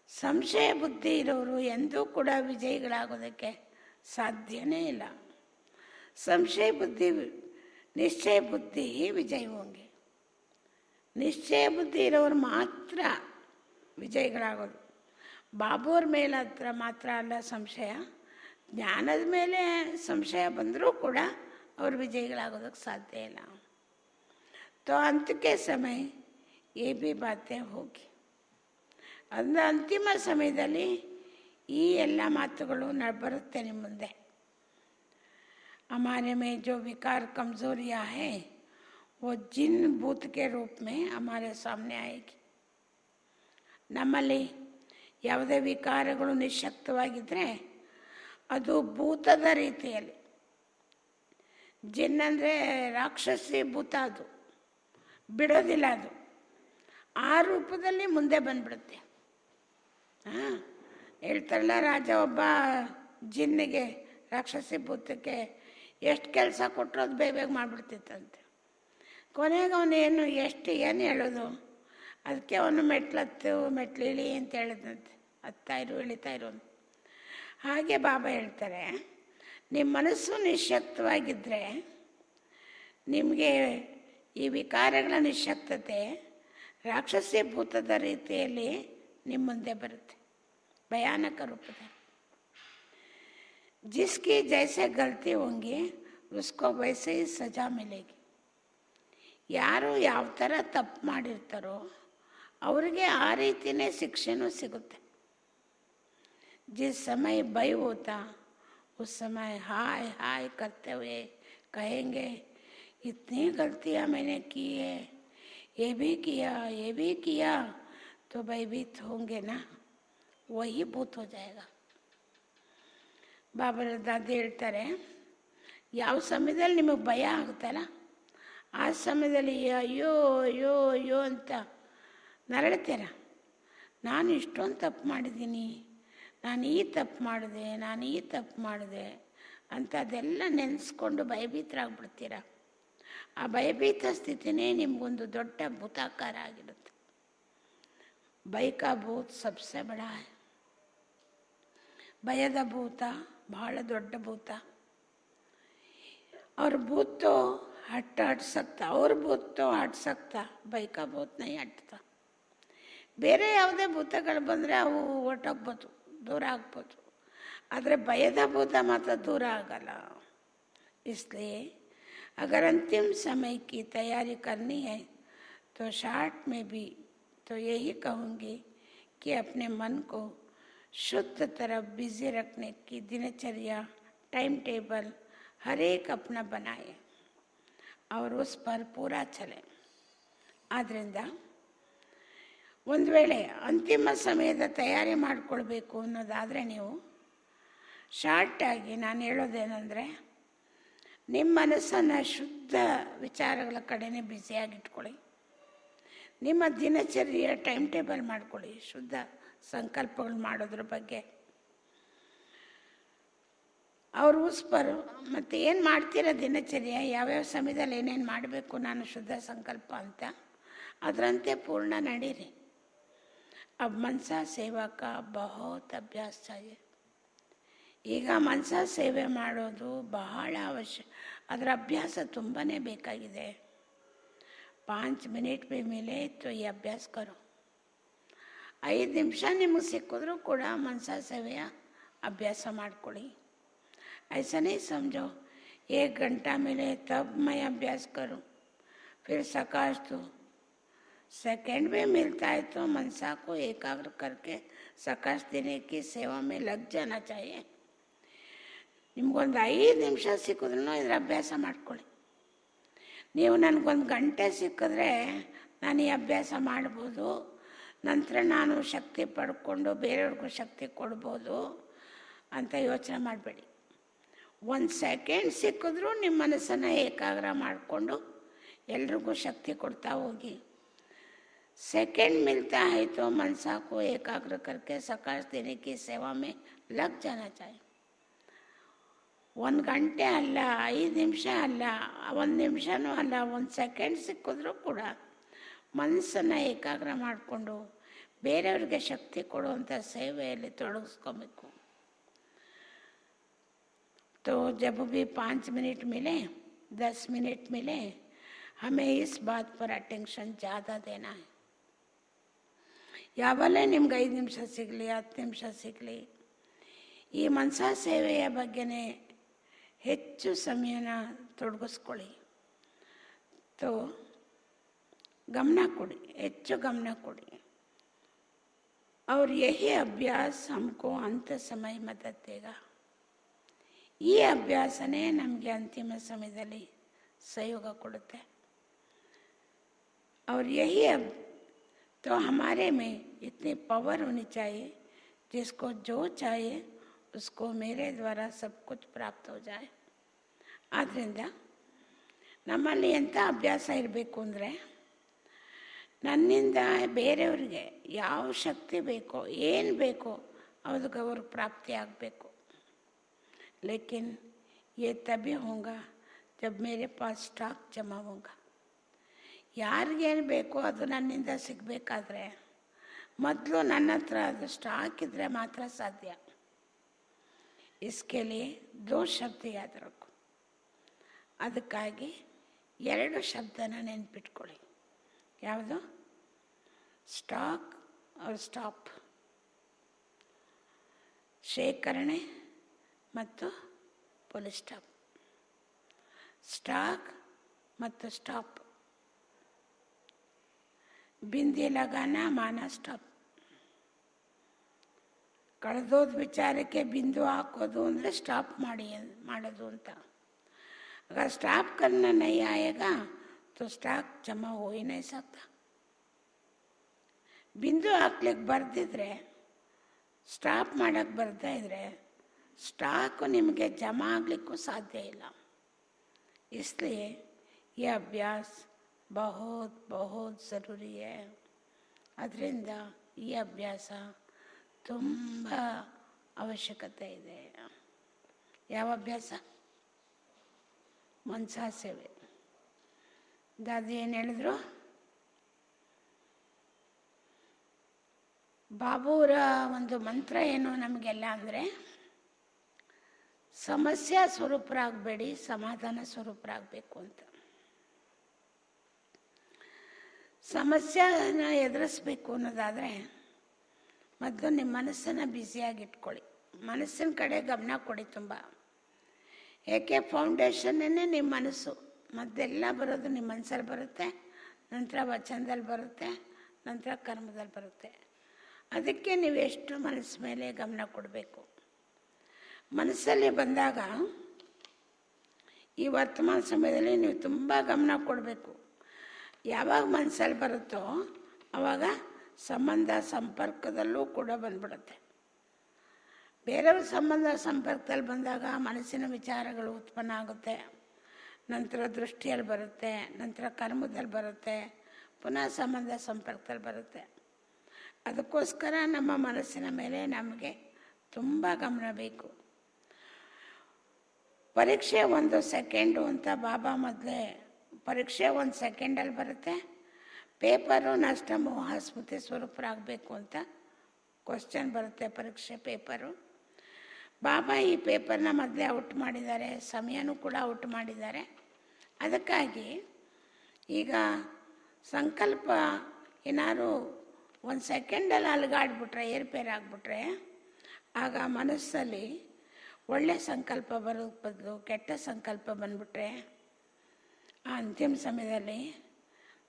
ಸಂಶಯ ಬುದ್ಧಿ ಇರೋರು ಎಂದೂ ಕೂಡ ವಿಜಯಿಗಳಾಗೋದಕ್ಕೆ ಸಾಧ್ಯನೇ ಇಲ್ಲ. ಸಂಶಯ ಬುದ್ಧಿ ನಿಶ್ಚಯ ಬುದ್ಧಿ ವಿಜಯ್ ಹೋಂಗೆ. ನಿಶ್ಚಯ ಬುದ್ಧಿ ಇರೋರು ಮಾತ್ರ ವಿಜಯಿಗಳಾಗೋದು. ಬಾಬುವ್ರ ಮೇಲೆ ಹತ್ರ ಮಾತ್ರ ಅಲ್ಲ ಸಂಶಯ, ಜ್ಞಾನದ ಮೇಲೆ ಸಂಶಯ ಬಂದರೂ ಕೂಡ ಅವರು ವಿಜಯಿಗಳಾಗೋದಕ್ಕೆ ಸಾಧ್ಯ ಇಲ್ಲ. तो अंत के समय ये भी बातें होगी. ಅಂದರೆ ಅಂತಿಮ ಸಮಯದಲ್ಲಿ ಈ ಎಲ್ಲ ಮಾತುಗಳು ಬರುತ್ತೆ ನಿಮ್ಮ ಮುಂದೆ. हमारे में जो विकार कमजोरियां हैं वो जिन भूत के रूप में हमारे सामने आएगी. ನಮ್ಮಲ್ಲಿ ಯಾವುದೇ ವಿಕಾರಗಳು ನಿಶ್ಶಕ್ತವಾಗಿದ್ದರೆ ಅದು ಭೂತದ ರೀತಿಯಲ್ಲಿ, ಜಿನ್ ಅಂದರೆ ರಾಕ್ಷಸಿ ಭೂತ, ಅದು ಬಿಡೋದಿಲ್ಲ, ಅದು ಆ ರೂಪದಲ್ಲಿ ಮುಂದೆ ಬಂದ್ಬಿಡುತ್ತೆ. ಹೇಳ್ತಾರಲ್ಲ, ರಾಜ ಒಬ್ಬ ಜಿನ್ನಿಗೆ, ರಾಕ್ಷಸಿ ಭೂತಕ್ಕೆ ಎಷ್ಟು ಕೆಲಸ ಕೊಟ್ಟರು ಅದು ಬೇಗ ಮಾಡಿಬಿಡ್ತಿತ್ತಂತೆ. ಕೊನೆಗೆ ಅವನೇನು ಏನು ಹೇಳೋದು, ಅದಕ್ಕೆ ಅವನು ಮೆಟ್ಲು ಇಳಿ ಅಂತ ಹೇಳಿದಂತೆ, ಇಳಿತಾ ಇರು. ಹಾಗೆ ಬಾಬಾ ಹೇಳ್ತಾರೆ, ನಿಮ್ಮ ಮನಸ್ಸು ನಿಶ್ಶಕ್ತವಾಗಿದ್ದರೆ ನಿಮಗೆ ಈ ವಿಕಾರಗಳ ನಿಶ್ಶಕ್ತತೆ ರಾಕ್ಷಸಿ ಭೂತದ ರೀತಿಯಲ್ಲಿ ನಿಮ್ಮ ಮುಂದೆ ಬರುತ್ತೆ, ಭಯಾನಕ ರೂಪದಲ್ಲಿ. जिसकी जैसे गलती होंगी उसको वैसे ही सजा मिलेगी. ಯಾರು ಯಾವ ಥರ ತಪ್ಪು ಮಾಡಿರ್ತಾರೋ ಅವರಿಗೆ ಆ ರೀತಿಯೇ ಶಿಕ್ಷೆನೂ ಸಿಗುತ್ತೆ. जिस समय भय होता उस समय हाय हाय करते हुए कहेंगे इतनी गलतियाँ मैंने की है, ये भी किया तो भयभीत होंगे ना, वही भूत हो जाएगा. ಬಾಬಾ ದಾದಿ ಹೇಳ್ತಾರೆ, ಯಾವ ಸಮಯದಲ್ಲಿ ನಿಮಗೆ ಭಯ ಆಗುತ್ತಲ್ಲ ಆ ಸಮಯದಲ್ಲಿ ಅಯ್ಯೋ ಅಯ್ಯೋ ಅಯ್ಯೋ ಅಂತ ನರಳ್ತೀರ. ನಾನು ಇಷ್ಟೊಂದು ತಪ್ಪು ಮಾಡಿದ್ದೀನಿ, ನಾನು ಈ ತಪ್ಪು ಮಾಡಿದೆ ಅಂತ ಅದೆಲ್ಲ ನೆನೆಸ್ಕೊಂಡು ಭಯಭೀತರಾಗ್ಬಿಡ್ತೀರ. ಆ ಭಯಭೀತ ಸ್ಥಿತಿನೇ ನಿಮಗೊಂದು ದೊಡ್ಡ ಭೂತಾಕಾರ ಆಗಿರುತ್ತೆ. ಭಯ ಕಾ ಭೂತ್ ಸಬ್ಸೆ ಬಡ ಹೈ. ಭಯದ ಭೂತ ಬಹಳ ದೊಡ್ಡ ಭೂತ. और भूत तो हट सकता, और भूत तो हट सकता, भय का भूत नहीं हटता. ಬೇರೆ ಯಾವುದೇ ಭೂತಗಳು ಬಂದರೆ ಅವು ಹೊರಟೋಗ್ಬೋದು, ದೂರ ಆಗ್ಬೋದು, ಆದರೆ ಭಯದ ಭೂತ ಮಾತ್ರ ದೂರ ಆಗಲ್ಲ. इसलिए अगर अंतिम समय की तैयारी करनी है तो शॉर्ट में भी तो यही कहूँगी कि अपने मन को शुद्ध तरफ बिजी रखने की दिनचर्या, टाइम टेबल हर एक अपना बनाए और उस पर पूरा चले. ಆದ್ದರಿಂದ ಒಂದು ವೇಳೆ ಅಂತಿಮ ಸಮಯದ ತಯಾರಿ ಮಾಡಿಕೊಳ್ಬೇಕು ಅನ್ನೋದಾದರೆ ನೀವು ಶಾರ್ಟಾಗಿ ನಾನು ಹೇಳೋದೇನೆಂದರೆ, ನಿಮ್ಮ ಮನಸ್ಸನ್ನು ಶುದ್ಧ ವಿಚಾರಗಳ ಕಡೆನೇ ಬ್ಯುಸಿಯಾಗಿಟ್ಕೊಳ್ಳಿ. ನಿಮ್ಮ ದಿನಚರ್ಯ ಟೈಮ್ ಟೇಬಲ್ ಮಾಡ್ಕೊಳ್ಳಿ, ಶುದ್ಧ ಸಂಕಲ್ಪಗಳು ಮಾಡೋದ್ರ ಬಗ್ಗೆ. ಅವರು ಉಸ್ಪರು ಮತ್ತು ಏನು ಮಾಡ್ತೀರ ದಿನಚರ್ಯ, ಯಾವ್ಯಾವ ಸಮಯದಲ್ಲಿ ಏನೇನು ಮಾಡಬೇಕು ನಾನು ಶುದ್ಧ ಸಂಕಲ್ಪ ಅಂತ, ಅದರಂತೆ ಪೂರ್ಣ ನಡೀರಿ. अब मनसा सेवा का बहुत अभ्यास चाहिए. ಈಗ ಮನಸಾ ಸೇವೆ ಮಾಡೋದು ಬಹಳ ಅವಶ್ಯ. ಅದರ ಅಭ್ಯಾಸ ತುಂಬಾ ಬೇಕಾಗಿದೆ. 5 ಮಿನಿಟ್ भी मिले तो ये अभ्यास करो. 5 ನಿಮಿಷ ನಿಮಗೆ ಸಿಕ್ಕಿದ್ರೂ ಕೂಡ ಮನಸಾ ಸೇವೆಯ ಅಭ್ಯಾಸ ಮಾಡ್ಕೊಳ್ಳಿ. ऐसा नहीं समझो 1 घंटा मिले तब मैं अभ्यास करूं, फिर सकाश तो सेकंड भी मिलता है तो मनसा को एकाग्र करके सकाश देने की सेवा में लग जाना चाहिए. ನಿಮಗೊಂದು 5 ನಿಮಿಷ ಸಿಕ್ಕಿದ್ರೂ ಇದರ ಅಭ್ಯಾಸ ಮಾಡ್ಕೊಳ್ಳಿ. ನೀವು ನನಗೊಂದು ಗಂಟೆ ಸಿಕ್ಕಿದ್ರೆ ನಾನು ಈ ಅಭ್ಯಾಸ ಮಾಡ್ಬೋದು, ನಂತರ ನಾನು ಶಕ್ತಿ ಪಡ್ಕೊಂಡು ಬೇರೆಯವ್ರಿಗೂ ಶಕ್ತಿ ಕೊಡ್ಬೋದು ಅಂತ ಯೋಚನೆ ಮಾಡಬೇಡಿ. 1 ಸೆಕೆಂಡ್ ಸಿಕ್ಕಿದ್ರೂ ನಿಮ್ಮ ಮನಸ್ಸನ್ನು ಏಕಾಗ್ರ ಮಾಡಿಕೊಂಡು ಎಲ್ರಿಗೂ ಶಕ್ತಿ ಕೊಡ್ತಾ ಹೋಗಿ. सेकंड मिलता है तो मनसा को एकाग्र करके सकाश देने की सेवा में लग जाना चाहिए. 1 ಗಂಟೆ ಅಲ್ಲ, 5 ನಿಮಿಷ ಅಲ್ಲ, 1 ನಿಮಿಷನೂ ಅಲ್ಲ, 1 ಸೆಕೆಂಡ್ ಸಿಕ್ಕಿದ್ರೂ ಕೂಡ ಮನಸ್ಸನ್ನು ಏಕಾಗ್ರ ಮಾಡಿಕೊಂಡು ಬೇರೆಯವ್ರಿಗೆ ಶಕ್ತಿ ಕೊಡುವಂಥ ಸೇವೆಯಲ್ಲಿ ತೊಡಗಿಸ್ಕೊಬೇಕು. तो जब भी 5 मिनट मिले 10 मिनट मिले हमें इस बात पर अटेंशन ज़्यादा देना है. ಯಾವಲ್ಲೇ ನಿಮ್ಗೆ 5 ನಿಮಿಷ ಸಿಗಲಿ 10 ನಿಮಿಷ ಸಿಗಲಿ, ಈ ಮನಸಾ ಸೇವೆಯ ಬಗ್ಗೆನೇ ಹೆಚ್ಚು ಸಮಯನ ತೊಡಗಿಸ್ಕೊಳ್ಳಿ. ತೋ ಗಮನ ಕೊಡಿ, ಹೆಚ್ಚು ಗಮನ ಕೊಡಿ. और यही अभ्यास हमको अंत समय मदद देगा. ಈ ಅಭ್ಯಾಸನೇ ನಮಗೆ ಅಂತಿಮ ಸಮಯದಲ್ಲಿ ಸಹಯೋಗ ಕೊಡುತ್ತೆ. और यही तो हमारे में इतनी पावर होनी चाहिए जिसको जो चाहिए उसको मेरे द्वारा सब कुछ प्राप्त हो जाए. ಆದ್ದರಿಂದ ನಮ್ಮಲ್ಲಿ ಎಂಥ ಅಭ್ಯಾಸ ಇರಬೇಕು ಅಂದರೆ, ನನ್ನಿಂದ ಬೇರೆಯವ್ರಿಗೆ ಯಾವ ಶಕ್ತಿ ಬೇಕೋ ಏನು ಬೇಕೋ ಅದಕ್ಕೆ ಅವ್ರಿಗೆ ಪ್ರಾಪ್ತಿ ಆಗಬೇಕು. लेकिन ये तभी होगा जब मेरे पास स्टॉक जमा होगा. ಯಾರಿಗೇನು ಬೇಕೋ ಅದು ನನ್ನಿಂದ ಸಿಗಬೇಕಾದ್ರೆ ಮೊದಲು ನನ್ನ ಹತ್ರ ಅದು ಸ್ಟಾಕ್ ಇದ್ದರೆ ಮಾತ್ರ ಸಾಧ್ಯ. इसके लिए 2 ಶಬ್ದ ಯಾದ ರಖೋ. ಅದಕ್ಕಾಗಿ 2 ಶಬ್ದನ ನೆನ್ಪಿಟ್ಕೊಳ್ಳಿ. ಯಾವುದು? ಸ್ಟಾಕ್ और ಸ್ಟಾಪ್. ಶೇಖರಣೆ ಮತ್ತು ಫುಲ್ ಸ್ಟಾಪ್. ಸ್ಟಾಕ್ ಮತ್ತು ಸ್ಟಾಪ್. ಬಿಂದಿ ಲಗಾನ ಮಾನ ಸ್ಟಾಪ್. ಕಳೆದೋದ ವಿಚಾರಕ್ಕೆ ಬಿಂದು ಹಾಕೋದು ಅಂದರೆ ಸ್ಟಾಪ್ ಮಾಡೋದು ಅಂತ. अगर स्टॉप करना नहीं आएगा तो स्टॉक जमा हो ही नहीं सकता. ಬಿಂದು ಹಾಕ್ಲಿಕ್ಕೆ ಬರ್ದಿದ್ರೆ, ಸ್ಟಾಪ್ ಮಾಡೋಕ್ಕೆ ಬರ್ತಾ ಇದ್ರೆ ಸ್ಟಾಕು ನಿಮಗೆ ಜಮಾ ಆಗಲಿಕ್ಕೂ ಸಾಧ್ಯ ಇಲ್ಲ. इसलिए ये अभ्यास बहुत बहुत ज़रूरी है. ಅದರಿಂದ ಈ ಅಭ್ಯಾಸ ತುಂಬ ಅವಶ್ಯಕತೆ ಇದೆ. ಯಾವ ಅಭ್ಯಾಸ? ಮನಸಾ ಸೇವೆ. ದಾದಿ ಏನು ಹೇಳಿದ್ರು? ಬಾಬುರ ಒಂದು ಮಂತ್ರ ಏನು ನಮಗೆಲ್ಲ ಅಂದರೆ, ಸಮಸ್ಯೆ ಸ್ವರೂಪರಾಗಬೇಡಿ, ಸಮಾಧಾನ ಸ್ವರೂಪರಾಗಬೇಕು ಅಂತ. ಸಮಸ್ಯೆನ ಎದುರಿಸ್ಬೇಕು ಅನ್ನೋದಾದರೆ ಮೊದಲು ನಿಮ್ಮ ಮನಸ್ಸನ್ನು ಬ್ಯುಸಿಯಾಗಿಟ್ಕೊಳ್ಳಿ. ಮನಸ್ಸಿನ ಕಡೆ ಗಮನ ಕೊಡಿ ತುಂಬ. ಏಕೆ? ಫೌಂಡೇಶನ್ನೇ ನಿಮ್ಮ ಮನಸ್ಸು. ಮೊದಲೆಲ್ಲ ಬರೋದು ನಿಮ್ಮ ಮನಸ್ಸಲ್ಲಿ ಬರುತ್ತೆ, ನಂತರ ವಚನದಲ್ಲಿ ಬರುತ್ತೆ, ನಂತರ ಕರ್ಮದಲ್ಲಿ ಬರುತ್ತೆ. ಅದಕ್ಕೆ ನೀವು ಎಷ್ಟು ಮನಸ್ಸು ಮೇಲೆ ಗಮನ ಕೊಡಬೇಕು. ಮನಸ್ಸಲ್ಲಿ ಬಂದಾಗ ಈ ವರ್ತಮಾನ ಸಮಯದಲ್ಲಿ ನೀವು ತುಂಬ ಗಮನ ಕೊಡಬೇಕು. ಯಾವಾಗ ಮನಸ್ಸಲ್ಲಿ ಬರುತ್ತೋ ಆವಾಗ ಸಂಬಂಧ ಸಂಪರ್ಕದಲ್ಲೂ ಕೂಡ ಬಂದ್ಬಿಡುತ್ತೆ. ಬೇರೆಯವ್ರ ಸಂಬಂಧ ಸಂಪರ್ಕದಲ್ಲಿ ಬಂದಾಗ ಮನಸ್ಸಿನ ವಿಚಾರಗಳು ಉತ್ಪನ್ನ ಆಗುತ್ತೆ, ನಂತರ ದೃಷ್ಟಿಯಲ್ಲಿ ಬರುತ್ತೆ, ನಂತರ ಕರ್ಮದಲ್ಲಿ ಬರುತ್ತೆ, ಪುನಃ ಸಂಬಂಧ ಸಂಪರ್ಕದಲ್ಲಿ ಬರುತ್ತೆ. ಅದಕ್ಕೋಸ್ಕರ ನಮ್ಮ ಮನಸ್ಸಿನ ಮೇಲೆ ನಮಗೆ ತುಂಬ ಗಮನ ಬೇಕು. ಪರೀಕ್ಷೆ 1 ಸೆಕೆಂಡು ಅಂತ ಬಾಬಾ ಮೊದಲೇ, ಪರೀಕ್ಷೆ 1 ಸೆಕೆಂಡಲ್ಲಿ ಬರುತ್ತೆ, ಪೇಪರು ನಷ್ಟ ಮೋಹ ಸ್ಮೃತಿ ಸ್ವರೂಪರಾಗಬೇಕು ಅಂತ ಕ್ವಶನ್ ಬರುತ್ತೆ, ಪರೀಕ್ಷೆ ಪೇಪರು. ಬಾಬಾ ಈ ಪೇಪರ್ನ ಮೊದಲೇ ಔಟ್ ಮಾಡಿದ್ದಾರೆ, ಸಮಯನೂ ಕೂಡ ಔಟ್ ಮಾಡಿದ್ದಾರೆ. ಅದಕ್ಕಾಗಿ ಈಗ ಸಂಕಲ್ಪ ಏನಾದ್ರು ಒಂದು ಸೆಕೆಂಡಲ್ಲಿ ಅಲುಗಾಡ್ಬಿಟ್ರೆ, ಏರ್ಪೇರ್ ಆಗಿಬಿಟ್ರೆ, ಆಗ ಮನಸ್ಸಲ್ಲಿ ಒಳ್ಳೆ ಸಂಕಲ್ಪ ಬರೋಕ್ಕೆ ಬದಲು ಕೆಟ್ಟ ಸಂಕಲ್ಪ ಬಂದ್ಬಿಟ್ರೆ, ಆ ಅಂತಿಮ ಸಮಯದಲ್ಲಿ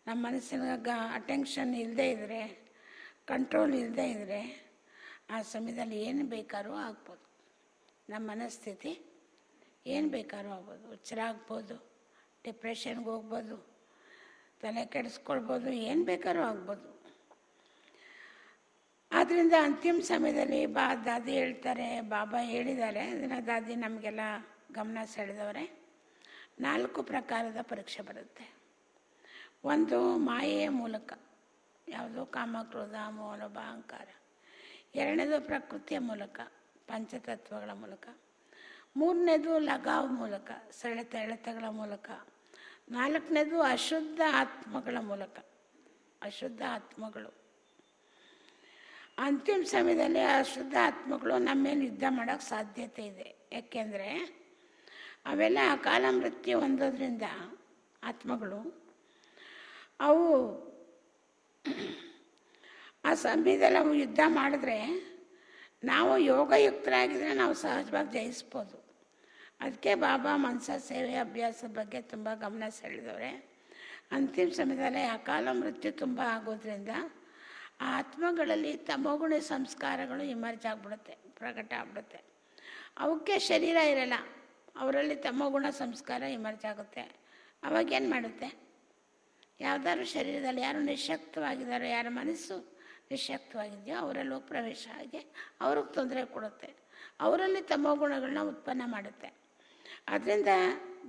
ನಮ್ಮ ಮನಸ್ಸಿನ ಅಟೆನ್ಷನ್ ಇಲ್ಲದೇ ಇದ್ದರೆ, ಕಂಟ್ರೋಲ್ ಇಲ್ಲದೇ ಇದ್ದರೆ, ಆ ಸಮಯದಲ್ಲಿ ಏನು ಬೇಕಾದ್ರೂ ಆಗ್ಬೋದು. ನಮ್ಮ ಮನಸ್ಥಿತಿ ಏನು ಬೇಕಾದ್ರೂ ಆಗ್ಬೋದು. ಹುಚ್ಚರ ಆಗ್ಬೋದು, ಡಿಪ್ರೆಷನ್ಗೆ ಹೋಗ್ಬೋದು, ತಲೆ ಕೆಡಿಸ್ಕೊಳ್ಬೋದು, ಏನು ಬೇಕಾದ್ರೂ ಆಗ್ಬೋದು. ಆದ್ದರಿಂದ ಅಂತಿಮ ಸಮಯದಲ್ಲಿ ದಾದಿ ಹೇಳ್ತಾರೆ, ಬಾಬಾ ಹೇಳಿದ್ದಾರೆ, ಅದನ್ನು ದಾದಿ ನಮಗೆಲ್ಲ ಗಮನ ಸೆಳೆದವ್ರೆ. 4 ಪ್ರಕಾರದ ಪರೀಕ್ಷೆ ಬರುತ್ತೆ. ಒಂದು ಮಾಯೆಯ ಮೂಲಕ, ಯಾವುದು ಕಾಮ ಕ್ರೋಧ ಮೋಹ ಲೋಭ ಅಹಂಕಾರ. 2ನೇದು ಪ್ರಕೃತಿಯ ಮೂಲಕ, ಪಂಚತತ್ವಗಳ ಮೂಲಕ. 3ನೇದು ಲಗಾವ್ ಮೂಲಕ, ಸೆಳೆತ ಎಳೆತಗಳ ಮೂಲಕ. 4ನೇದು ಅಶುದ್ಧ ಆತ್ಮಗಳ ಮೂಲಕ, ಅಶುದ್ಧ ಆತ್ಮಗಳು. ಅಂತಿಮ ಸಮಯದಲ್ಲಿ ಅಶುದ್ಧ ಆತ್ಮಗಳು ನಮ್ಮ ಮೇಲೆ ಯುದ್ಧ ಮಾಡೋಕ್ಕೆ ಸಾಧ್ಯತೆ ಇದೆ. ಯಾಕೆಂದರೆ ಅವೆಲ್ಲ ಅಕಾಲ ಮೃತ್ಯು ಹೊಂದೋದ್ರಿಂದ ಆತ್ಮಗಳು ಅವು ಆ ಸಮಯದಲ್ಲಿ ಅವು ಯುದ್ಧ ಮಾಡಿದ್ರೆ, ನಾವು ಯೋಗಯುಕ್ತರಾಗಿದ್ದರೆ ನಾವು ಸಹಜವಾಗಿ ಜಯಿಸ್ಬೋದು. ಅದಕ್ಕೆ ಬಾಬಾ ಮನಸ ಸೇವೆ ಅಭ್ಯಾಸದ ಬಗ್ಗೆ ತುಂಬ ಗಮನ ಸೆಳೆದವ್ರೆ. ಅಂತಿಮ ಸಮಯದಲ್ಲಿ ಅಕಾಲ ಮೃತ್ಯು ತುಂಬ ಆಗೋದ್ರಿಂದ ಆ ಆತ್ಮಗಳಲ್ಲಿ ತಮೋಗುಣ ಸಂಸ್ಕಾರಗಳು ಇಮರ್ಜ್ ಆಗಿಬಿಡುತ್ತೆ, ಪ್ರಕಟ ಆಗ್ಬಿಡುತ್ತೆ. ಅವಕ್ಕೆ ಶರೀರ ಇರಲ್ಲ, ಅವರಲ್ಲಿ ತಮೋಗುಣ ಸಂಸ್ಕಾರ ಇಮರ್ಜ್ ಆಗುತ್ತೆ. ಅವಾಗೇನು ಮಾಡುತ್ತೆ? ಯಾವುದಾದ್ರು ಶರೀರದಲ್ಲಿ ಯಾರು ನಿಶಕ್ತವಾಗಿದ್ದಾರೋ, ಯಾರ ಮನಸ್ಸು ನಿಶಕ್ತವಾಗಿದೆಯೋ ಅವರಲ್ಲಿ ಹೋಗಿ ಪ್ರವೇಶ ಆಗಿ ಅವ್ರಿಗೆ ತೊಂದರೆ ಕೊಡುತ್ತೆ, ಅವರಲ್ಲಿ ತಮೋಗುಣಗಳನ್ನ ಉತ್ಪನ್ನ ಮಾಡುತ್ತೆ. ಆದ್ದರಿಂದ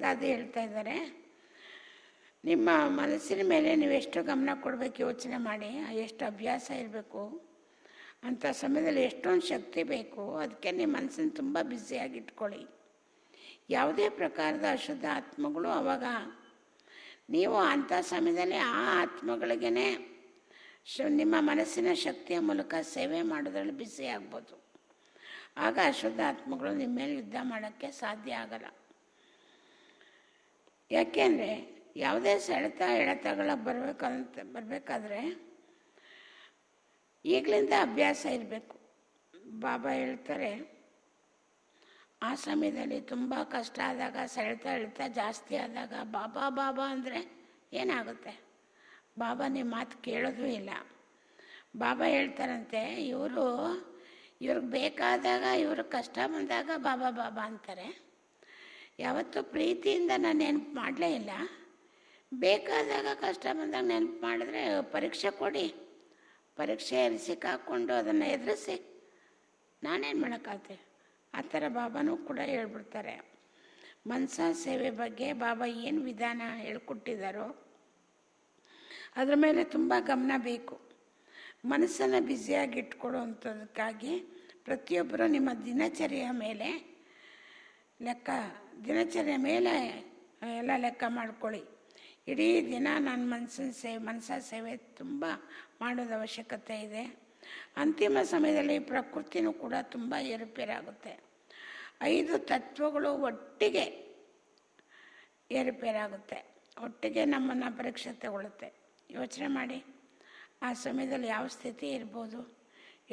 ದಾದಿ ಹೇಳ್ತಾ ಇದ್ದಾರೆ, ನಿಮ್ಮ ಮನಸ್ಸಿನ ಮೇಲೆ ನೀವು ಎಷ್ಟು ಗಮನ ಕೊಡಬೇಕು ಯೋಚನೆ ಮಾಡಿ. ಎಷ್ಟು ಅಭ್ಯಾಸ ಇರಬೇಕು, ಅಂಥ ಸಮಯದಲ್ಲಿ ಎಷ್ಟೊಂದು ಶಕ್ತಿ ಬೇಕು. ಅದಕ್ಕೆ ನಿಮ್ಮ ಮನಸ್ಸನ್ನು ತುಂಬ ಬ್ಯುಸಿಯಾಗಿ ಇಟ್ಕೊಳ್ಳಿ. ಯಾವುದೇ ಪ್ರಕಾರದ ಅಶುದ್ಧ ಆತ್ಮಗಳು ಆವಾಗ ನೀವು ಅಂಥ ಸಮಯದಲ್ಲಿ ಆ ಆತ್ಮಗಳಿಗೇ ನಿಮ್ಮ ಮನಸ್ಸಿನ ಶಕ್ತಿಯ ಮೂಲಕ ಸೇವೆ ಮಾಡೋದ್ರಲ್ಲಿ ಬ್ಯುಸಿ ಆಗ್ಬೋದು. ಆಗ ಅಶುದ್ಧ ಆತ್ಮಗಳು ನಿಮ್ಮ ಮೇಲೆ ಯುದ್ಧ ಮಾಡೋಕ್ಕೆ ಸಾಧ್ಯ ಆಗಲ್ಲ. ಯಾಕೆಂದರೆ ಯಾವುದೇ ಸೆಳೆತ ಎಳೆತಗಳ ಬರಬೇಕಾದ್ರೆ ಈಗಲಿಂದ ಅಭ್ಯಾಸ ಇರಬೇಕು. ಬಾಬಾ ಹೇಳ್ತಾರೆ, ಆ ಸಮಯದಲ್ಲಿ ತುಂಬ ಕಷ್ಟ ಆದಾಗ, ಸೆಳೆತ ಎಳೆತ ಜಾಸ್ತಿ ಆದಾಗ ಬಾಬಾ ಬಾಬಾ ಅಂದರೆ ಏನಾಗುತ್ತೆ? ಬಾಬಾ ನಿಮ್ಮ ಮಾತು ಕೇಳೋದು ಇಲ್ಲ. ಬಾಬಾ ಹೇಳ್ತಾರಂತೆ, ಇವ್ರಿಗೆ ಬೇಕಾದಾಗ, ಇವ್ರಿಗೆ ಕಷ್ಟ ಬಂದಾಗ ಬಾಬಾ ಬಾಬಾ ಅಂತಾರೆ. ಯಾವತ್ತೂ ಪ್ರೀತಿಯಿಂದ ನಾನು ನೆನಪು ಮಾಡಲೇ ಇಲ್ಲ. ಬೇಕಾದಾಗ ಕಷ್ಟ ಬಂದಾಗ ನೆನಪು ಮಾಡಿದ್ರೆ ಪರೀಕ್ಷೆ ಕೊಡಿ, ಪರೀಕ್ಷೆಯಲ್ಲಿ ಸಿಕ್ಕಾಕ್ಕೊಂಡು ಅದನ್ನು ಎದುರಿಸಿ ನಾನೇನು ಮಾಡೋಕ್ಕಾಗುತ್ತೆ? ಆ ಥರ ಬಾಬಾನೂ ಕೂಡ ಹೇಳ್ಬಿಡ್ತಾರೆ. ಮನಸ ಸೇವೆ ಬಗ್ಗೆ ಬಾಬಾ ಏನು ವಿಧಾನ ಹೇಳ್ಕೊಟ್ಟಿದ್ದಾರೋ ಅದ್ರ ಮೇಲೆ ತುಂಬ ಗಮನ ಬೇಕು. ಮನಸ್ಸನ್ನು ಬ್ಯುಸಿಯಾಗಿ ಇಟ್ಕೊಳ್ಳುವಂಥದ್ದಕ್ಕಾಗಿ ಪ್ರತಿಯೊಬ್ಬರು ನಿಮ್ಮ ದಿನಚರಿಯ ಮೇಲೆ ಎಲ್ಲ ಲೆಕ್ಕ ಮಾಡ್ಕೊಳ್ಳಿ. ಇಡೀ ದಿನ ನಾನು ಮನಸ ಸೇವೆ ತುಂಬ ಮಾಡೋದು ಅವಶ್ಯಕತೆ ಇದೆ. ಅಂತಿಮ ಸಮಯದಲ್ಲಿ ಪ್ರಕೃತಿನೂ ಕೂಡ ತುಂಬ ಏರುಪೇರಾಗುತ್ತೆ. 5 ತತ್ವಗಳು ಒಟ್ಟಿಗೆ ಏರುಪೇರಾಗುತ್ತೆ, ಒಟ್ಟಿಗೆ ನಮ್ಮನ್ನು ಪರೀಕ್ಷೆ ತಗೊಳ್ಳುತ್ತೆ. ಯೋಚನೆ ಮಾಡಿ, ಆ ಸಮಯದಲ್ಲಿ ಯಾವ ಸ್ಥಿತಿ ಇರ್ಬೋದು,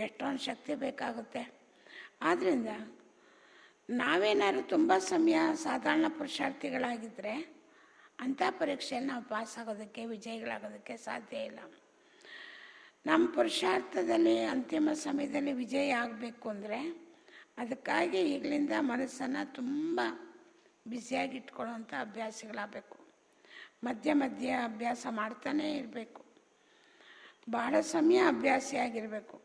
ಎಷ್ಟೊಂದು ಶಕ್ತಿ ಬೇಕಾಗುತ್ತೆ. ಆದ್ದರಿಂದ ನಾವೇನಾದ್ರು ತುಂಬ ಸಮಯ ಸಾಧಾರಣ ಪುರುಷಾರ್ಥಿಗಳಾಗಿದ್ದರೆ ಅಂಥ ಪರೀಕ್ಷೆಯಲ್ಲಿ ನಾವು ಪಾಸಾಗೋದಕ್ಕೆ, ವಿಜಯಿಗಳಾಗೋದಕ್ಕೆ ಸಾಧ್ಯ ಇಲ್ಲ. ನಮ್ಮ ಪುರುಷಾರ್ಥದಲ್ಲಿ ಅಂತಿಮ ಸಮಯದಲ್ಲಿ ವಿಜಯ ಆಗಬೇಕು ಅಂದರೆ ಅದಕ್ಕಾಗಿ ಈಗಲಿಂದ ಮನಸ್ಸನ್ನು ತುಂಬ ಬ್ಯುಸಿಯಾಗಿ ಇಟ್ಕೊಳ್ಳೋವಂಥ ಅಭ್ಯಾಸಗಳಾಗಬೇಕು. ಮಧ್ಯ ಮಧ್ಯ ಅಭ್ಯಾಸ ಮಾಡ್ತಾನೇ ಇರಬೇಕು. ಭಾಳ ಸಮಯ ಅಭ್ಯಾಸಿಯಾಗಿರಬೇಕು.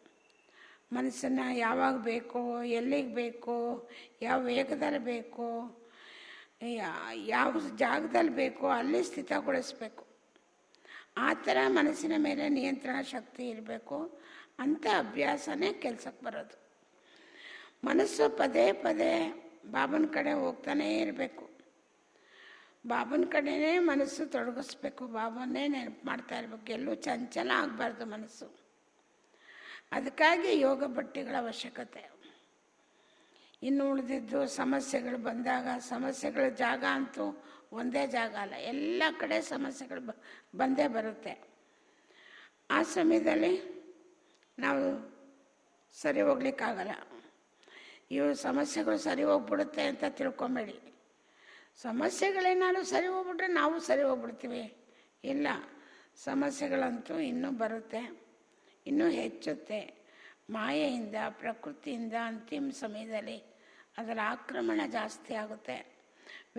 ಮನಸ್ಸನ್ನು ಯಾವಾಗ ಬೇಕೋ, ಎಲ್ಲಿಗೆ ಬೇಕೋ, ಯಾವ ವೇಗದಲ್ಲಿ ಬೇಕೋ, ಯಾವ ಜಾಗದಲ್ಲಿ ಬೇಕೋ ಅಲ್ಲಿ ಸ್ಥಿತಗೊಳಿಸ್ಬೇಕು. ಆ ಥರ ಮನಸ್ಸಿನ ಮೇಲೆ ನಿಯಂತ್ರಣ ಶಕ್ತಿ ಇರಬೇಕು. ಅಂಥ ಅಭ್ಯಾಸನೇ ಕೆಲಸಕ್ಕೆ ಬರೋದು. ಮನಸ್ಸು ಪದೇ ಪದೇ ಬಾಬನ ಕಡೆ ಹೋಗ್ತಾನೇ ಇರಬೇಕು. ಬಾಬನ ಕಡೆನೇ ಮನಸ್ಸು ತೊಡಗಿಸ್ಬೇಕು, ಬಾಬನ್ನೇ ನೆನಪು ಮಾಡ್ತಾ ಇರಬೇಕು, ಎಲ್ಲೂ ಚಂಚಲ ಆಗಬಾರ್ದು ಮನಸ್ಸು. ಅದಕ್ಕಾಗಿ ಯೋಗ ಬಟ್ಟೆಗಳ ಅವಶ್ಯಕತೆ. ಇನ್ನು ಉಳಿದಿದ್ದು ಸಮಸ್ಯೆಗಳು ಬಂದಾಗ, ಸಮಸ್ಯೆಗಳ ಜಾಗ ಅಂತೂ ಒಂದೇ ಜಾಗ ಅಲ್ಲ, ಎಲ್ಲ ಕಡೆ ಸಮಸ್ಯೆಗಳು ಬಂದೇ ಬರುತ್ತೆ. ಆ ಸಮಯದಲ್ಲಿ ನಾವು ಸರಿ ಹೋಗ್ಲಿಕ್ಕಾಗಲ್ಲ. ಇವು ಸಮಸ್ಯೆಗಳು ಸರಿ ಹೋಗ್ಬಿಡುತ್ತೆ ಅಂತ ತಿಳ್ಕೊಬೇಡಿ. ಸಮಸ್ಯೆಗಳೇನಾದ್ರು ಸರಿ ಹೋಗ್ಬಿಟ್ರೆ ನಾವು ಸರಿ ಹೋಗ್ಬಿಡ್ತೀವಿ, ಇಲ್ಲ, ಸಮಸ್ಯೆಗಳಂತೂ ಇನ್ನೂ ಬರುತ್ತೆ, ಇನ್ನೂ ಹೆಚ್ಚುತ್ತೆ. ಮಾಯೆಯಿಂದ, ಪ್ರಕೃತಿಯಿಂದ ಅಂತಿಮ ಸಮಯದಲ್ಲಿ ಅದರ ಆಕ್ರಮಣ ಜಾಸ್ತಿ ಆಗುತ್ತೆ.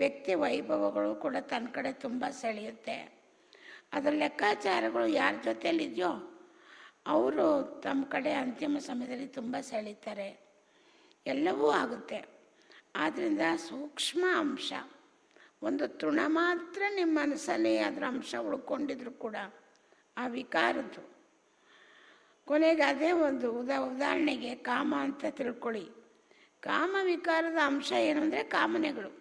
ವ್ಯಕ್ತಿ ವೈಭವಗಳು ಕೂಡ ತನ್ನ ಕಡೆ ತುಂಬ ಸೆಳೆಯುತ್ತೆ. ಅದರ ಲೆಕ್ಕಾಚಾರಗಳು ಯಾರ ಜೊತೆಯಲ್ಲಿದೆಯೋ ಅವರು ತಮ್ಮ ಕಡೆ ಅಂತಿಮ ಸಮಯದಲ್ಲಿ ತುಂಬ ಸೆಳೀತಾರೆ. ಎಲ್ಲವೂ ಆಗುತ್ತೆ. ಆದ್ದರಿಂದ ಸೂಕ್ಷ್ಮ ಅಂಶ, ಒಂದು ತೃಣ ಮಾತ್ರ ನಿಮ್ಮ ಮನಸ್ಸಲ್ಲಿ ಅದರ ಅಂಶ ಉಳ್ಕೊಂಡಿದ್ರು ಕೂಡ ಆ ವಿಕಾರದ್ದು ಕೊನೆಗೆ ಅದೇ ಒಂದು ಉದಾಹರಣೆಗೆ ಕಾಮ ಅಂತ ತಿಳ್ಕೊಳ್ಳಿ. ಕಾಮ ವಿಕಾರದ ಅಂಶ ಏನು ಅಂದರೆ ಕಾಮನೆಗಳು,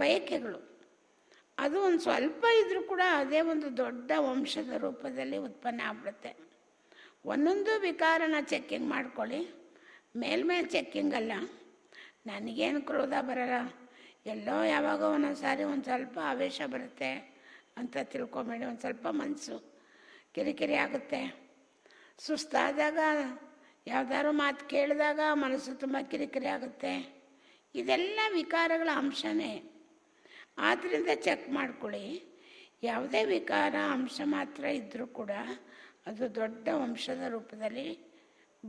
ಬಯಕೆಗಳು. ಅದು ಒಂದು ಸ್ವಲ್ಪ ಇದ್ರೂ ಕೂಡ ಅದೇ ಒಂದು ದೊಡ್ಡ ವಂಶದ ರೂಪದಲ್ಲಿ ಉತ್ಪನ್ನ ಆಗ್ಬಿಡುತ್ತೆ. ಒಂದೊಂದು ವಿಕಾರನ ಚೆಕ್ಕಿಂಗ್ ಮಾಡ್ಕೊಳ್ಳಿ, ಮೇಲ್ಮೇಲೆ ಚೆಕ್ಕಿಂಗ್ ಅಲ್ಲ. ನನಗೇನು ಕ್ರೋಧ ಬರಲ್ಲ, ಎಲ್ಲೋ ಯಾವಾಗ ಒಂದೊಂದು ಸಾರಿ ಒಂದು ಸ್ವಲ್ಪ ಆವೇಶ ಬರುತ್ತೆ ಅಂತ ತಿಳ್ಕೊಬೇಡಿ. ಒಂದು ಸ್ವಲ್ಪ ಮನಸ್ಸು ಕಿರಿಕಿರಿ ಆಗುತ್ತೆ. ಸುಸ್ತಾದಾಗ, ಯಾವ್ದಾದ್ರು ಮಾತು ಕೇಳಿದಾಗ ಮನಸ್ಸು ತುಂಬ ಕಿರಿಕಿರಿ ಆಗುತ್ತೆ. ಇದೆಲ್ಲ ವಿಕಾರಗಳ ಅಂಶನೇ. ಆದ್ದರಿಂದ ಚೆಕ್ ಮಾಡ್ಕೊಳ್ಳಿ. ಯಾವುದೇ ವಿಕಾರ ಅಂಶ ಮಾತ್ರ ಇದ್ದರೂ ಕೂಡ ಅದು ದೊಡ್ಡ ವಂಶದ ರೂಪದಲ್ಲಿ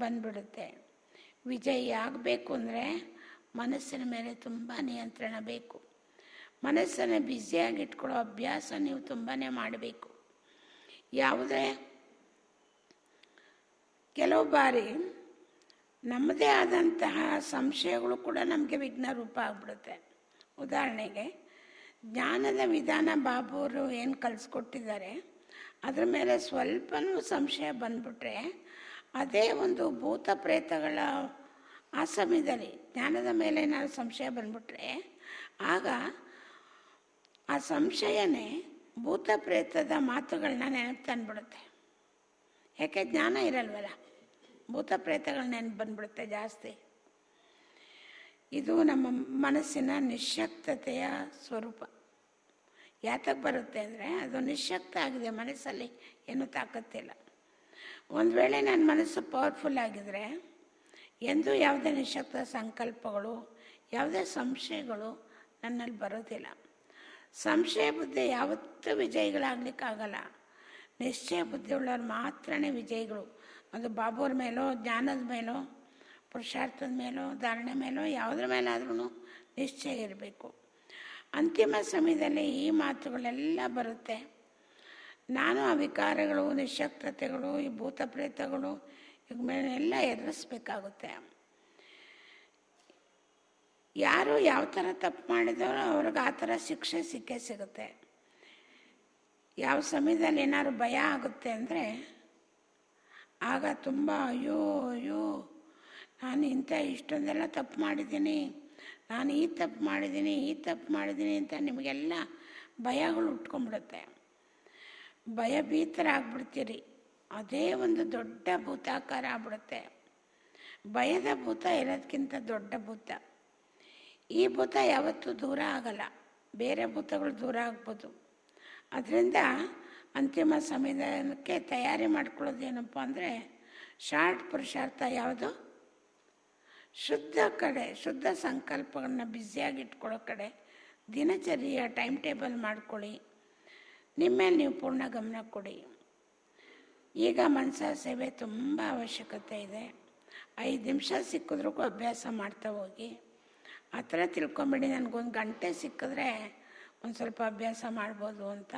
ಬಂದ್ಬಿಡುತ್ತೆ. ವಿಜಯಿ ಆಗಬೇಕು ಅಂದರೆ ಮನಸ್ಸಿನ ಮೇಲೆ ತುಂಬ ನಿಯಂತ್ರಣ ಬೇಕು. ಮನಸ್ಸನ್ನು ಬ್ಯುಸಿಯಾಗಿ ಇಟ್ಕೊಳ್ಳೋ ಅಭ್ಯಾಸ ನೀವು ತುಂಬಾ ಮಾಡಬೇಕು. ಯಾವುದೇ ಕೆಲವು ಬಾರಿ ನಮ್ಮದೇ ಆದಂತಹ ಸಂಶಯಗಳು ಕೂಡ ನಮಗೆ ವಿಘ್ನ ರೂಪ ಆಗ್ಬಿಡುತ್ತೆ. ಉದಾಹರಣೆಗೆ ಜ್ಞಾನದ ವಿಧಾನ ಬಾಬುವರು ಏನು ಕಲಿಸ್ಕೊಟ್ಟಿದ್ದಾರೆ ಅದ್ರ ಮೇಲೆ ಸ್ವಲ್ಪನೂ ಸಂಶಯ ಬಂದ್ಬಿಟ್ರೆ, ಅದೇ ಒಂದು ಭೂತ ಪ್ರೇತಗಳ ಆ ಸಮಯದಲ್ಲಿ ಜ್ಞಾನದ ಮೇಲೆ ಏನಾದ್ರು ಸಂಶಯ ಬಂದ್ಬಿಟ್ರೆ, ಆಗ ಆ ಸಂಶಯನೇ ಭೂತ ಪ್ರೇತದ ಮಾತುಗಳನ್ನ ನೆನಪು ತಂದ್ಬಿಡುತ್ತೆ. ಯಾಕೆ ಜ್ಞಾನ ಇರಲ್ವಲ್ಲ, ಭೂತ ಪ್ರೇತಗಳ ನೆನಪು ಬಂದ್ಬಿಡುತ್ತೆ ಜಾಸ್ತಿ. ಇದು ನಮ್ಮ ಮನಸ್ಸಿನ ನಿಶ್ಶಕ್ತತೆಯ ಸ್ವರೂಪ. ಯಾತಕ್ಕೆ ಬರುತ್ತೆ ಅಂದರೆ ಅದು ನಿಶ್ಶಕ್ತ ಆಗಿದೆ, ಮನಸ್ಸಲ್ಲಿ ಏನೂ ತಾಕತ್ತಿಲ್ಲ. ಒಂದು ವೇಳೆ ನನ್ನ ಮನಸ್ಸು ಪವರ್ಫುಲ್ ಆಗಿದರೆ ಎಂದೂ ಯಾವುದೇ ನಿಶ್ಶಕ್ತ ಸಂಕಲ್ಪಗಳು, ಯಾವುದೇ ಸಂಶಯಗಳು ನನ್ನಲ್ಲಿ ಬರೋದಿಲ್ಲ. ಸಂಶಯ ಬುದ್ಧಿ ಯಾವತ್ತೂ ವಿಜಯಿಗಳಾಗಲಿಕ್ಕಾಗಲ್ಲ. ನಿಶ್ಚಯ ಬುದ್ಧಿ ಉಳ್ಳವ್ರು ಮಾತ್ರ ವಿಜಯಿಗಳು. ಅದು ಬಾಬುವ್ರ ಮೇಲೋ, ಜ್ಞಾನದ ಮೇಲೋ, ಪುರುಷಾರ್ಥದ ಮೇಲೋ, ಧಾರಣೆ ಮೇಲೋ, ಯಾವುದ್ರ ಮೇಲಾದ್ರೂ ನಿಶ್ಚಯ ಇರಬೇಕು. ಅಂತಿಮ ಸಮಯದಲ್ಲಿ ಈ ಮಾತುಗಳೆಲ್ಲ ಬರುತ್ತೆ. ನಾನು ಆ ವಿಕಾರಗಳು, ನಿಶ್ಶಕ್ತತೆಗಳು, ಈ ಭೂತ ಪ್ರೇತಗಳು ಇವಾಗ ಮೇಲೆಲ್ಲ ಎದುರಿಸ್ಬೇಕಾಗುತ್ತೆ. ಯಾರು ಯಾವ ಥರ ತಪ್ಪು ಮಾಡಿದವರು ಅವ್ರಿಗೆ ಆ ಥರ ಶಿಕ್ಷೆ ಸಿಕ್ಕೇ ಸಿಗುತ್ತೆ. ಯಾವ ಸಮಯದಲ್ಲಿ ಏನಾದ್ರು ಭಯ ಆಗುತ್ತೆ ಅಂದರೆ ಆಗ ತುಂಬ ಅಯ್ಯೋ ಅಯ್ಯೋ ನಾನು ಇಷ್ಟೊಂದೆಲ್ಲ ತಪ್ಪು ಮಾಡಿದ್ದೀನಿ, ನಾನು ಈ ತಪ್ಪು ಮಾಡಿದ್ದೀನಿ ಅಂತ ನಿಮಗೆಲ್ಲ ಭಯಗಳು ಉಟ್ಕೊಂಡ್ಬಿಡುತ್ತೆ. ಭಯಭೀತರಾಗ್ಬಿಡ್ತೀರಿ. ಅದೇ ಒಂದು ದೊಡ್ಡ ಭೂತಾಕಾರ ಆಗ್ಬಿಡುತ್ತೆ. ಭಯದ ಭೂತ ಇರೋದಕ್ಕಿಂತ ದೊಡ್ಡ ಭೂತ. ಈ ಭೂತ ಯಾವತ್ತೂ ದೂರ ಆಗಲ್ಲ, ಬೇರೆ ಭೂತಗಳು ದೂರ ಆಗ್ಬೋದು. ಅದರಿಂದ ಅಂತಿಮ ಸಮಯಕ್ಕೆ ತಯಾರಿ ಮಾಡ್ಕೊಳ್ಳೋದು ಏನಪ್ಪ ಅಂದರೆ, ಶಾರ್ಟ್ ಪುರುಷಾರ್ಥ ಯಾವುದು, ಶುದ್ಧ ಕಡೆ, ಶುದ್ಧ ಸಂಕಲ್ಪಗಳನ್ನ ಬ್ಯುಸಿಯಾಗಿ ಇಟ್ಕೊಳ್ಳೋ ಕಡೆ ದಿನಚರಿಯ ಟೈಮ್ ಟೇಬಲ್ ಮಾಡ್ಕೊಳ್ಳಿ. ನಿಮ್ಮ ಮೇಲೆ ನೀವು ಪೂರ್ಣ ಗಮನ ಕೊಡಿ. ಈಗ ಮನಸ ಸೇವೆ ತುಂಬ ಅವಶ್ಯಕತೆ ಇದೆ. 5 ನಿಮಿಷ ಸಿಕ್ಕಿದ್ರೂ ಅಭ್ಯಾಸ ಮಾಡ್ತಾ ಹೋಗಿ. ಆ ಥರ ತಿಳ್ಕೊಂಬಿಡಿ, ನನಗೊಂದು ಗಂಟೆ ಸಿಕ್ಕಿದ್ರೆ ಒಂದು ಸ್ವಲ್ಪ ಅಭ್ಯಾಸ ಮಾಡ್ಬೋದು ಅಂತ.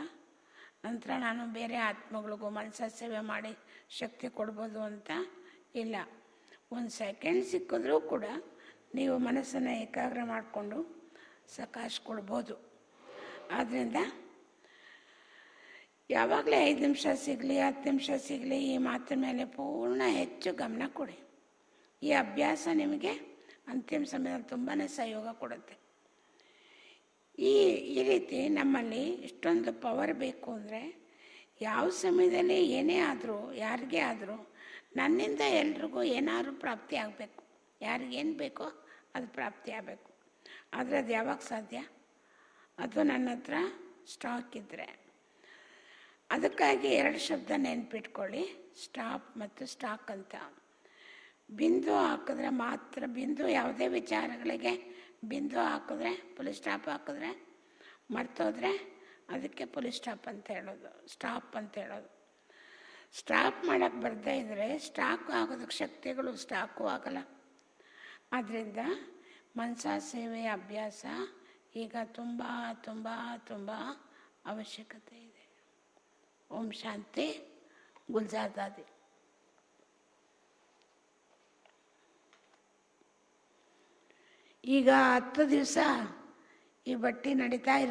ನಂತರ ನಾನು ಬೇರೆ ಆತ್ಮಗಳಿಗೂ ಮನಸ ಸೇವೆ ಮಾಡಿ ಶಕ್ತಿ ಕೊಡ್ಬೋದು ಅಂತ ಇಲ್ಲ. 1 ಸೆಕೆಂಡ್ ಸಿಕ್ಕಿದ್ರೂ ಕೂಡ ನೀವು ಮನಸ್ಸನ್ನು ಏಕಾಗ್ರ ಮಾಡಿಕೊಂಡು ಸಕಾಶ ಕೊಡ್ಬೋದು. ಆದ್ದರಿಂದ ಯಾವಾಗಲೇ 5 ನಿಮಿಷ ಸಿಗಲಿ, 10 ನಿಮಿಷ ಸಿಗಲಿ, ಈ ಮಾತಿನ ಮೇಲೆ ಪೂರ್ಣ ಹೆಚ್ಚು ಗಮನ ಕೊಡಿ. ಈ ಅಭ್ಯಾಸ ನಿಮಗೆ ಅಂತಿಮ ಸಮಯದಲ್ಲಿ ತುಂಬಾ ಸಹಯೋಗ ಕೊಡುತ್ತೆ. ಈ ಈ ರೀತಿ ನಮ್ಮಲ್ಲಿ ಇಷ್ಟೊಂದು ಪವರ್ ಬೇಕು ಅಂದರೆ ಯಾವ ಸಮಯದಲ್ಲಿ ಏನೇ ಆದರೂ ಯಾರಿಗೇ ಆದರೂ ನನ್ನಿಂದ ಎಲ್ರಿಗೂ ಏನಾದರೂ ಪ್ರಾಪ್ತಿ ಆಗಬೇಕು, ಯಾರಿಗೇನು ಬೇಕೋ ಅದು ಪ್ರಾಪ್ತಿ ಆಗಬೇಕು. ಆದರೆ ಅದು ಯಾವಾಗ ಸಾಧ್ಯ? ಅದು ನನ್ನ ಹತ್ರ ಸ್ಟಾಕ್ ಇದ್ದರೆ. ಅದಕ್ಕಾಗಿ 2 ಶಬ್ದ ನೆನ್ಪಿಟ್ಕೊಳ್ಳಿ, ಸ್ಟಾಪ್ ಮತ್ತು ಸ್ಟಾಕ್ ಅಂತ. ಬಿಂದು ಹಾಕಿದ್ರೆ ಮಾತ್ರ, ಬಿಂದು ಯಾವುದೇ ವಿಚಾರಗಳಿಗೆ ಬಿಂದು ಹಾಕಿದ್ರೆ, ಪುಲಿ ಸ್ಟಾಪ್ ಹಾಕಿದ್ರೆ ಮರ್ತೋದ್ರೆ ಅದಕ್ಕೆ ಪುಲಿ ಸ್ಟಾಪ್ ಅಂತ ಹೇಳೋದು, ಸ್ಟಾಪ್ ಅಂತ ಹೇಳೋದು. ಸ್ಟಾಪ್ ಮಾಡೋಕ್ಕೆ ಬರದೇ ಇದ್ದರೆ ಸ್ಟಾಕ್ ಆಗೋದಕ್ಕೆ ಶಕ್ತಿಗಳು ಸ್ಟಾಕು ಆಗಲ್ಲ. ಆದ್ದರಿಂದ ಮನಸ ಸೇವೆಯ ಅಭ್ಯಾಸ ಈಗ ತುಂಬ ತುಂಬ ತುಂಬ ಅವಶ್ಯಕತೆ ಇದೆ. ಓಂ ಶಾಂತಿ. ಗುಲ್ಜಾರ್ ದಾದಿ. ಈಗ 10 ದಿವಸ ಈ ಬಟ್ಟೆ ನಡೀತಾ ಇರುತ್ತೆ.